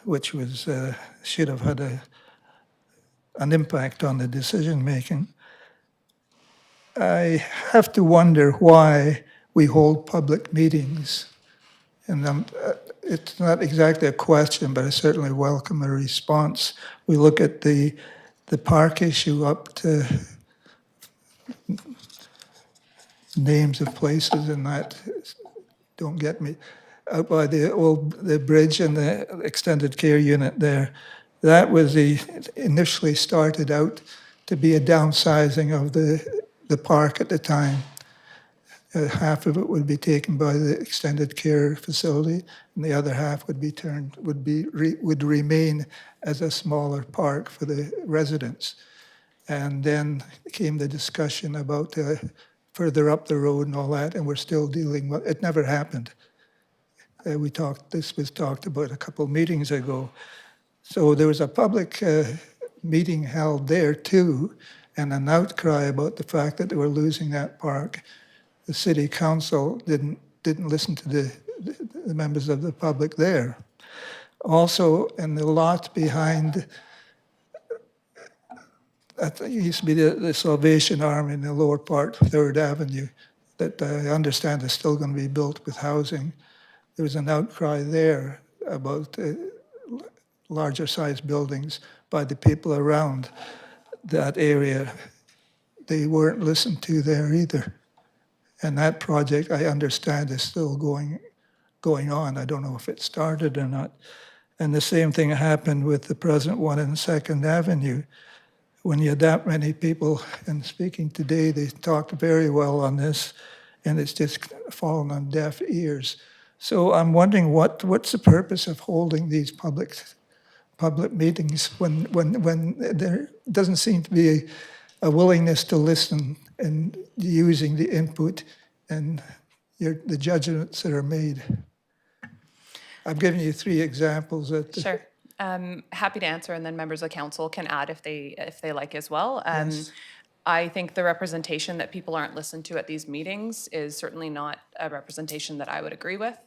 which was should have had an impact on the decision making. I have to wonder why we hold public meetings, and it's not exactly a question, but I certainly welcome a response. We look at the park issue up to names of places and that, don't get me, out by the bridge and the extended care unit there. That was initially started out to be a downsizing of the park at the time. Half of it would be taken by the extended care facility, and the other half would remain as a smaller park for the residents. And then came the discussion about further up the road and all that, and we're still dealing with it. Never happened. This was talked about a couple of meetings ago. So there was a public meeting held there too, and an outcry about the fact that they were losing that park. The city council didn't listen to the members of the public there. Also, in the lot behind it used to be the Salvation Army in the lower part, 3rd Avenue, that I understand is still going to be built with housing. There was an outcry there about larger sized buildings by the people around that area. They weren't listened to there either. And that project, I understand, is still going on. I don't know if it started or not. And the same thing happened with the present one in 2nd Avenue. When you had that many people, and speaking today, they talked very well on this, and it's just fallen on deaf ears. So I'm wondering what's the purpose of holding these public meetings when there doesn't seem to be a willingness to listen and using the input and the judgments that are made. I've given you 3 examples. That Sure. Happy to answer, and then members of council can add if they like as well. Yes. I think the representation that people aren't listened to at these meetings is certainly not a representation that I would agree with.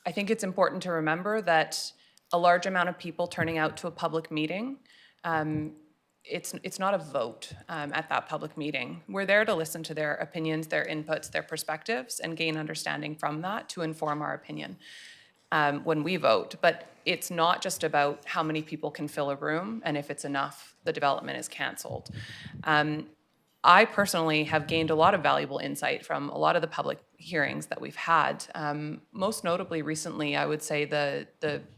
I think it's important to remember that a large amount of people turning out to a public meeting, it's not a vote at that public meeting. We're there to listen to their opinions, their inputs, their perspectives, and gain understanding from that to inform our opinion when we vote. But it's not just about how many people can fill a room, and if it's enough, the development is canceled. I personally have gained a lot of valuable insight from a lot of the public hearings that we've had. Most notably recently, I would say the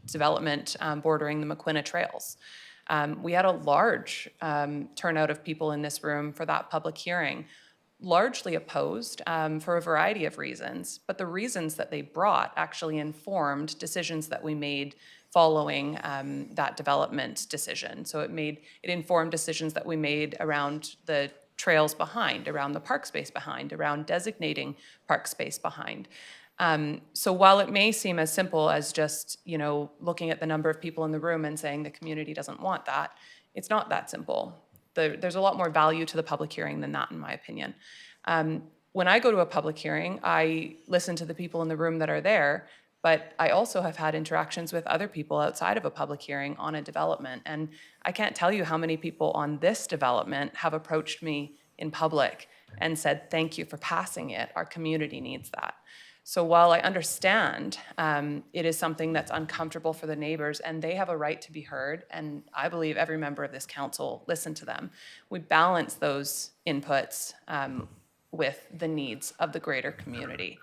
development bordering the McQuina Trails. We had a large turnout of people in this room for that public hearing, largely opposed for a variety of reasons, but the reasons that they brought actually informed decisions that we made following that development decision. So it informed decisions that we made around the trails behind, around the park space behind, around designating park space behind. So while it may seem as simple as just, looking at the number of people in the room and saying the community doesn't want that, it's not that simple. There's a lot more value to the public hearing than that, in my opinion. When I go to a public hearing, I listen to the people in the room that are there, but I also have had interactions with other people outside of a public hearing on a development. And I can't tell you how many people on this development have approached me in public and said, thank you for passing it. Our community needs that. So while I understand it is something that's uncomfortable for the neighbors and they have a right to be heard, and I believe every member of this council listened to them, we balance those inputs with the needs of the greater community.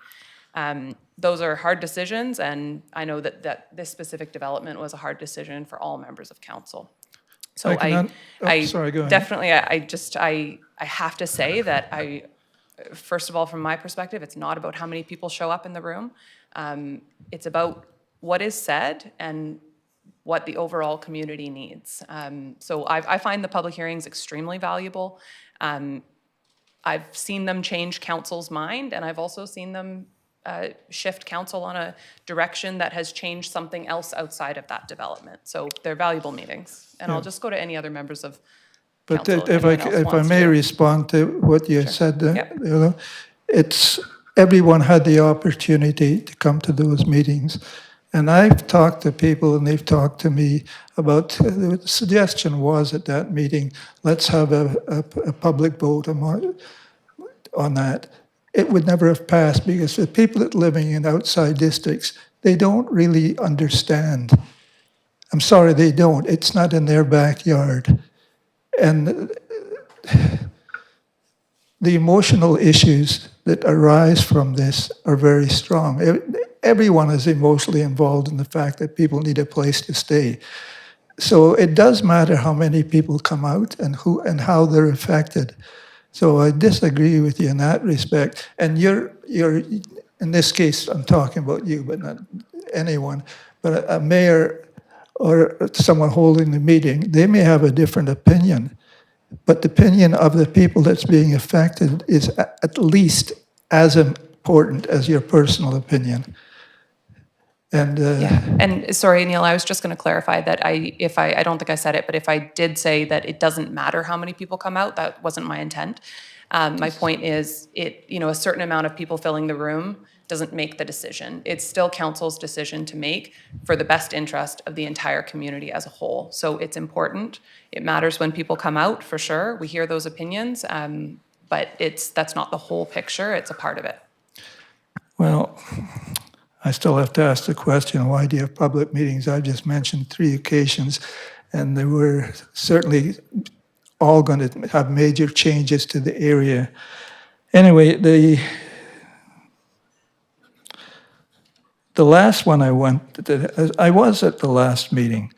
Those are hard decisions, and I know that this specific development was a hard decision for all members of council. So sorry, go ahead. Definitely, I have to say that first of all, from my perspective, it's not about how many people show up in the room. It's about what is said and what the overall community needs. So I find the public hearings extremely valuable. I've seen them change council's mind, and I've also seen them shift council on a direction that has changed something else outside of that development. So they're valuable meetings. And I'll just go to any other members of But council if I may respond to what you said, it's everyone had the opportunity to come to those meetings. And I've talked to people and they've talked to me about, the suggestion was at that meeting, let's have a public vote on that. It would never have passed because the people that living in outside districts, they don't really understand. I'm sorry, they don't. It's not in their backyard. And the emotional issues that arise from this are very strong. Everyone is emotionally involved in the fact that people need a place to stay. So it does matter how many people come out and who and how they're affected. So I disagree with you in that respect. And you're in this case, I'm talking about you, but not anyone. But a mayor or someone holding the meeting, they may have a different opinion. But the opinion of the people that's being affected is at least as important as your personal opinion. And And sorry, Neil, I was just going to clarify that I don't think I said it, but if I did say that it doesn't matter how many people come out, that wasn't my intent. My point is, a certain amount of people filling the room doesn't make the decision. It's still council's decision to make for the best interest of the entire community as a whole. So it's important. It matters when people come out, for sure. We hear those opinions, but that's not the whole picture. It's a part of it. Well, I still have to ask the question, why do you have public meetings? I've just mentioned 3 occasions, and they were certainly all going to have major changes to the area. Anyway, the last one I went to, I was at the last meeting,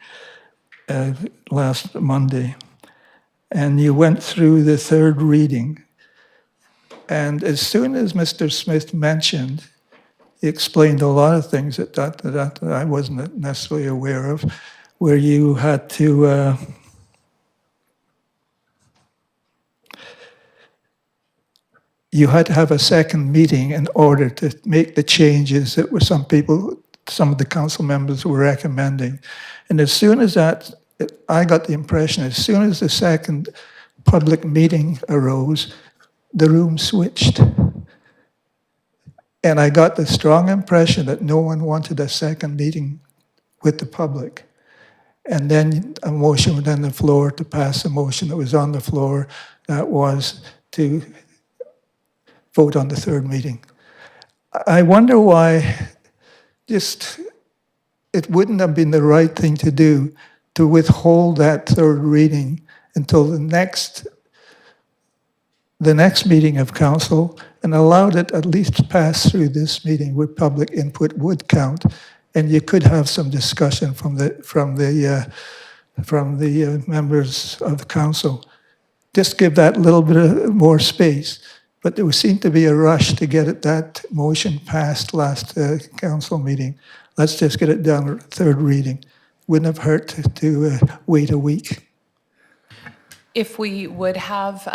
last Monday, and you went through the 3rd reading. And as soon as Mr. Smith mentioned, he explained a lot of things that I wasn't necessarily aware of, where you had to have a second meeting in order to make the changes that were some of the council members were recommending. And as soon as I got the impression, as soon as the second public meeting arose, the room switched. And I got the strong impression that no one wanted a second meeting with the public. And then a motion was on the floor to pass a motion that was on the floor that was to vote on the 3rd meeting. I wonder why it wouldn't have been the right thing to do to withhold that 3rd reading until the next meeting of council and allowed it at least to pass through this meeting where public input would count, and you could have some discussion from the members of the council. Just give that little bit more space. But there seemed to be a rush to get that motion passed last council meeting. Let's just get it done, 3rd reading. Wouldn't have hurt to wait a week. If we would have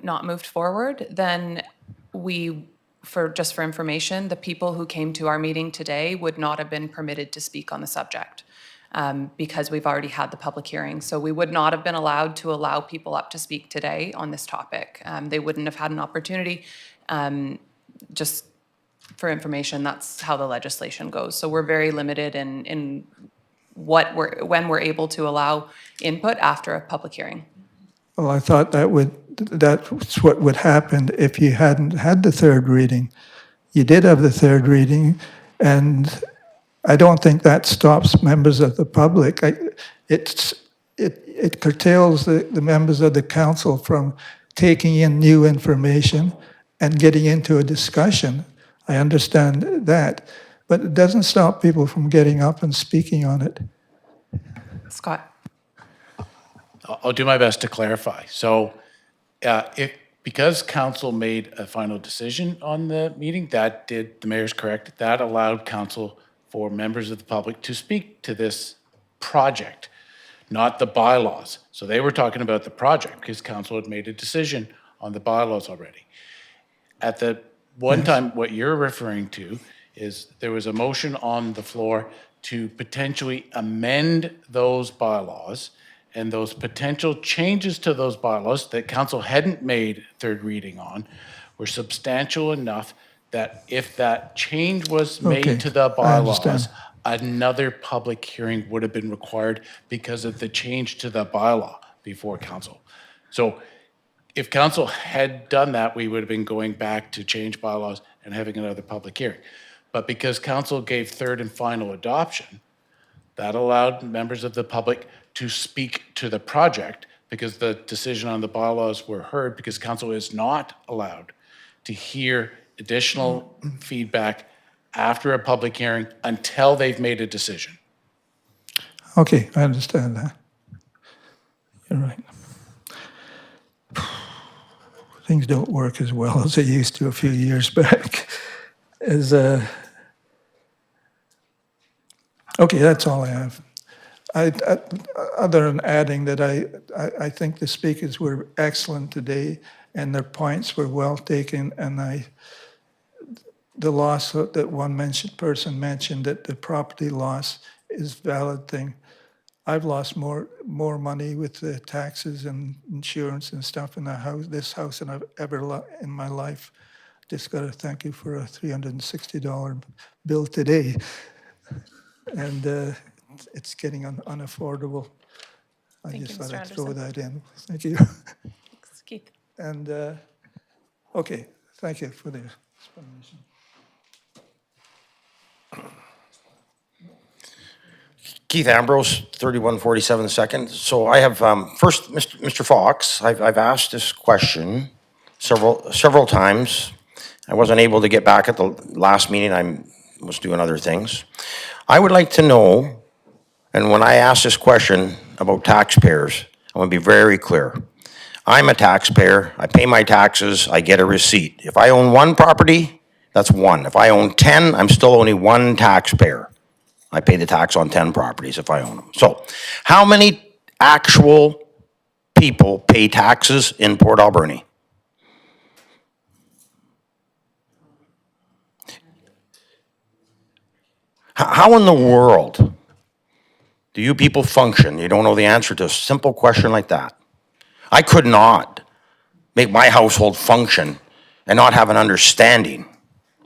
not moved forward, then just for information, the people who came to our meeting today would not have been permitted to speak on the subject because we've already had the public hearing. So we would not have been allowed to allow people up to speak today on this topic. They wouldn't have had an opportunity. Just for information, that's how the legislation goes. So we're very limited in when we're able to allow input after a public hearing. Well, I thought that's what would happen if you hadn't had the 3rd reading. You did have the 3rd reading, and I don't think that stops members of the public. It curtails the members of the council from taking in new information and getting into a discussion. I understand that, but it doesn't stop people from getting up and speaking on it. Scott. I'll do my best to clarify. So because council made a final decision on the meeting, the mayor's correct, that allowed council for members of the public to speak to this project, not the bylaws. So they were talking about the project because council had made a decision on the bylaws already. At the one time, what you're referring to is there was a motion on the floor to potentially amend those bylaws, and those potential changes to those bylaws that council hadn't made 3rd reading on were substantial enough that if that change was made to the bylaws, another public hearing would have been required because of the change to the bylaw before council. So if council had done that, we would have been going back to change bylaws and having another public hearing. But because council gave 3rd and final adoption, that allowed members of the public to speak to the project because the decision on the bylaws were heard, because council is not allowed to hear additional feedback after a public hearing until they've made a decision. Okay, I understand that. You're right. Things don't work as well as they used to a few years back. Okay, that's all I have. Other than adding that I think the speakers were excellent today and their points were well taken, and the loss that one person mentioned, that the property loss is a valid thing. I've lost more money with the taxes and insurance and stuff in this house than I've ever in my life. just got to thank you for a $360 bill today. And it's getting unaffordable. I Thank just you, thought Mr. I'd throw Anderson. that in. Thank you. Thanks, Keith. And, okay, thank you for the explanation. Keith Ambrose, 3147 Second. So I have, first, Mr. Fox, I've asked this question several times. I wasn't able to get back at the last meeting. I was doing other things. I would like to know, and when I ask this question about taxpayers, I want to be very clear. I'm a taxpayer. I pay my taxes. I get a receipt. If I own one property, that's one. If I own 10, I'm still only one taxpayer. I pay the tax on 10 properties if I own them. So how many actual people pay taxes in Port Alberni? How in the world do you people function? You don't know the answer to a simple question like that. I could not make my household function and not have an understanding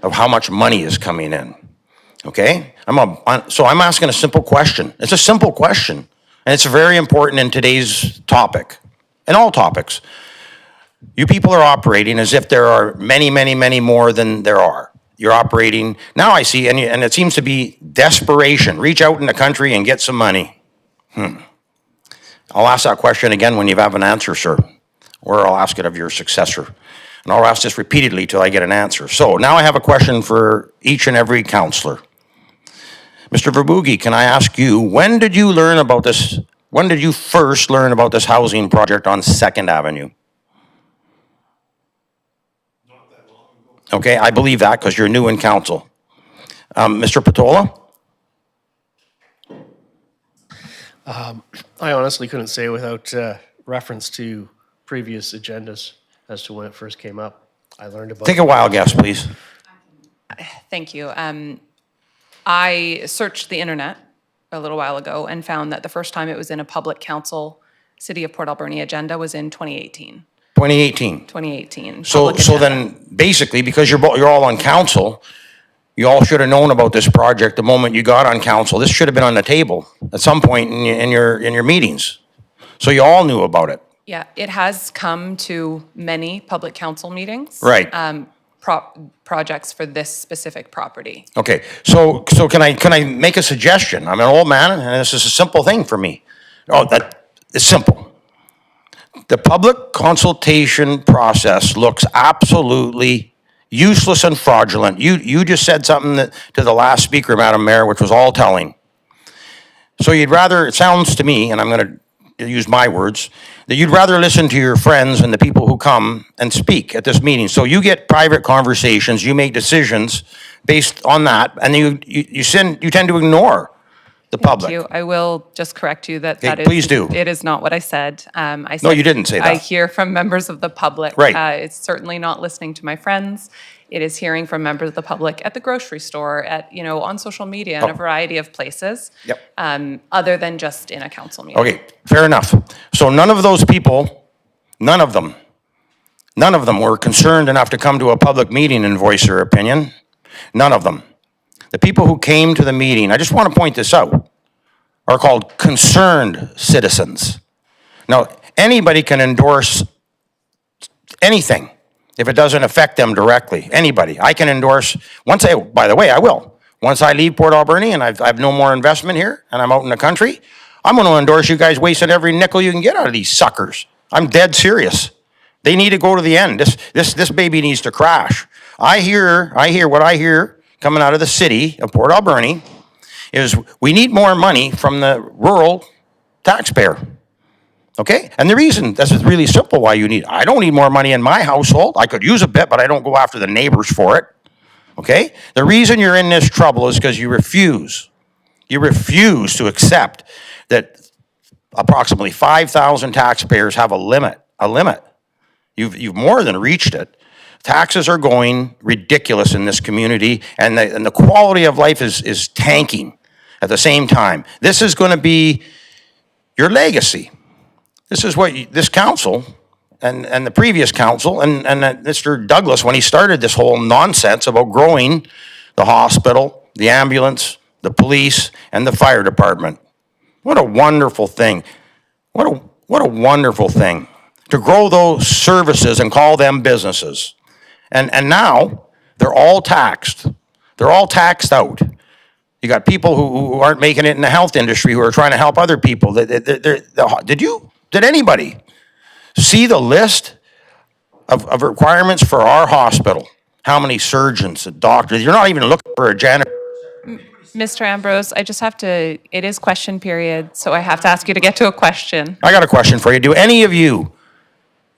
of how much money is coming in. Okay? So I'm asking a simple question. It's a simple question, and it's very important in today's topic, and all topics. You people are operating as if there are many, many, many more than there are. You're operating, now I see, and it seems to be desperation. Reach out in the country and get some money. I'll ask that question again when you have an answer, sir, or I'll ask it of your successor. And I'll ask this repeatedly till I get an answer. So now I have a question for each and every councillor. Mr. Verboegi, can I ask you, when did you learn about this? When did you first learn about this housing project on 2nd Avenue? Okay, I believe that because you're new in council. Mr. Patola? I honestly couldn't say without reference to previous agendas as to when it first came up. I learned about. Take a wild guess, please. Thank you. I searched the internet a little while ago and found that the first time it was in a public council City of Port Alberni agenda was in 2018. 2018. 2018. So public agenda. then, basically, because you're all on council, you all should have known about this project the moment you got on council. This should have been on the table at some point in your meetings. So you all knew about it. Yeah, it has come to many public council meetings. Right. Projects for this specific property. Okay, so can I make a suggestion? I'm an old man, and this is a simple thing for me. Oh, that is simple. The public consultation process looks absolutely useless and fraudulent. You just said something to the last speaker, Madam Mayor, which was all telling. So you'd rather, it sounds to me, and I'm going to use my words, that you'd rather listen to your friends and the people who come and speak at this meeting. So you get private conversations, you make decisions based on that, and you tend to ignore the public. Thank you. I will just correct you that Okay, that is. please do. It is not what I said. I said. No, you didn't say that. I hear from members of the public. Right. It's certainly not listening to my friends. It is hearing from members of the public at the grocery store, on social media, and a variety of places. Yep. Other than just in a council meeting. Okay, fair enough. So none of those people, none of them were concerned enough to come to a public meeting and voice their opinion. None of them. The people who came to the meeting, I just want to point this out, are called concerned citizens. Now, anybody can endorse anything if it doesn't affect them directly. Anybody. I can endorse, by the way, I will. Once I leave Port Alberni and I've no more investment here and I'm out in the country, I'm going to endorse you guys wasting every nickel you can get out of these suckers. I'm dead serious. They need to go to the end. This baby needs to crash. I hear what I hear coming out of the city of Port Alberni is we need more money from the rural taxpayer. Okay? And the reason, this is really simple why I don't need more money in my household. I could use a bit, but I don't go after the neighbors for it. Okay? The reason you're in this trouble is because you refuse to accept that approximately 5,000 taxpayers have a limit. You've more than reached it. Taxes are going ridiculous in this community, and the quality of life is tanking at the same time. This is going to be your legacy. This is what this council and the previous council and Mr. Douglas, when he started this whole nonsense about growing the hospital, the ambulance, the police, and the fire department. What a wonderful thing. What a wonderful thing to grow those services and call them businesses. And now they're all taxed. They're all taxed out. You got people who aren't making it in the health industry who are trying to help other people. Did anybody see the list of requirements for our hospital? How many surgeons, doctors? You're not even looking for a janitor. Mr. Ambrose, I just have to, it is question period, so I have to ask you to get to a question. I got a question for you. Do any of you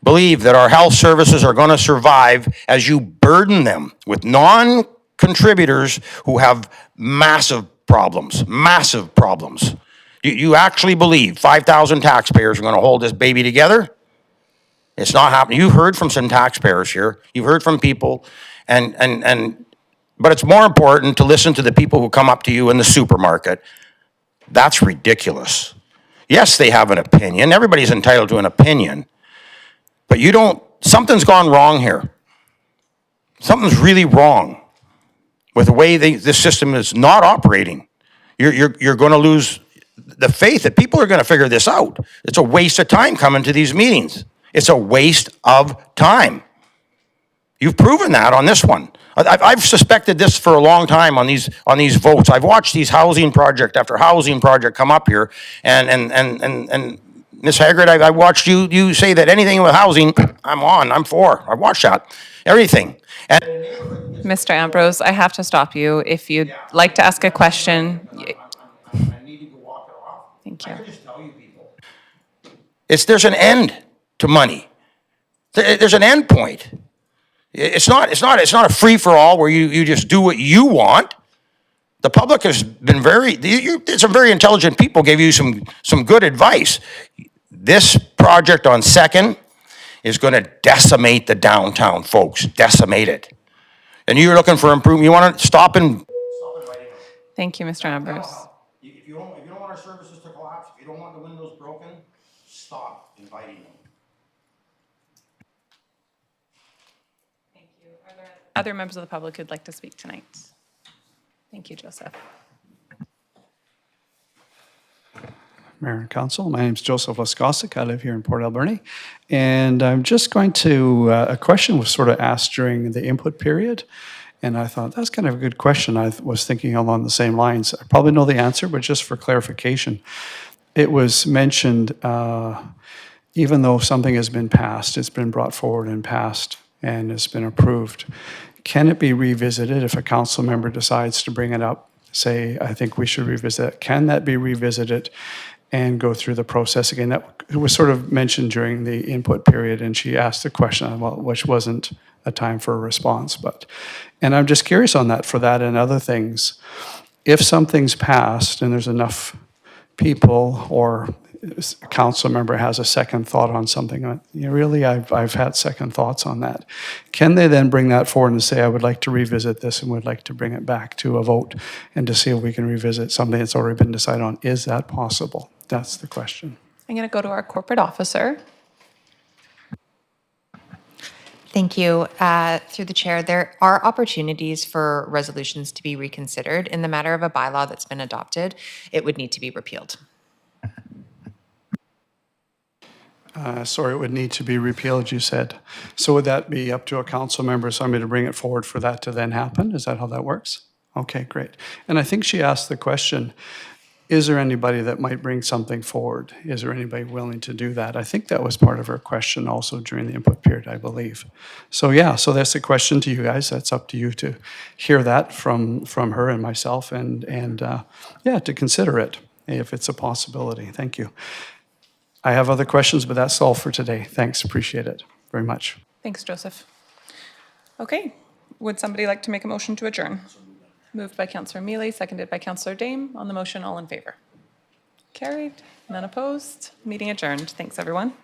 believe that our health services are going to survive as you burden them with non-contributors who have massive problems? Massive problems. You actually believe 5,000 taxpayers are going to hold this baby together? It's not happening. You've heard from some taxpayers here. You've heard from people, but it's more important to listen to the people who come up to you in the supermarket. That's ridiculous. Yes, they have an opinion. Everybody's entitled to an opinion. But something's gone wrong here. Something's really wrong with the way this system is not operating. You're going to lose the faith that people are going to figure this out. It's a waste of time coming to these meetings. It's a waste of time. You've proven that on this one. I've suspected this for a long time on these votes. I've watched these housing project after housing project come up here, and Ms. Haggard, I watched you say that anything with housing, I'm for. I watched that. Everything. And Mr. Ambrose, I have to stop you. If you'd like to ask a question. Thank you. There's an end to money. There's an end point. It's not a free-for-all where you just do what you want. The public has been some very intelligent people gave you some good advice. This project on 2nd is going to decimate the downtown, folks. Decimate it. And you're looking for improvement. You want to stop and... Thank you, Mr. Ambrose. If you don't want our services to collapse, if you don't want the windows broken, stop inviting them. Thank you. Are there other members of the public who'd like to speak tonight? Thank you, Joseph. Mayor and Council, my name is Joseph Laskosik. I live here in Port Alberni. And I'm just going to, a question was sort of asked during the input period. And I thought, that's kind of a good question. I was thinking along the same lines. I probably know the answer, but just for clarification. It was mentioned, even though something has been passed, it's been brought forward and passed and it's been approved, can it be revisited if a council member decides to bring it up? Say, I think we should revisit it. Can that be revisited and go through the process again? That was sort of mentioned during the input period, and she asked a question, which wasn't a time for a response. And I'm just curious on that for that and other things. If something's passed and there's enough people or a council member has a second thought on something, really, I've had second thoughts on that. Can they then bring that forward and say, I would like to revisit this and would like to bring it back to a vote and to see if we can revisit something that's already been decided on? Is that possible? That's the question. I'm going to go to our corporate officer. Thank you. Through the chair, there are opportunities for resolutions to be reconsidered. In the matter of a bylaw that's been adopted, it would need to be repealed. Sorry, it would need to be repealed, you said. So would that be up to a council member, somebody to bring it forward for that to then happen? Is that how that works? Okay, great. And I think she asked the question, is there anybody that might bring something forward? Is there anybody willing to do that? I think that was part of her question also during the input period, I believe. So yeah, so that's a question to you guys. That's up to you to hear that from her and myself and yeah, to consider it if it's a possibility. Thank you. I have other questions, but that's all for today. Thanks, appreciate it very much. Thanks, Joseph. Okay, would somebody like to make a motion to adjourn? Moved by Councillor Mealy, seconded by Councillor Dame. On the motion, all in favor? Carried, none opposed. Meeting adjourned. Thanks, everyone.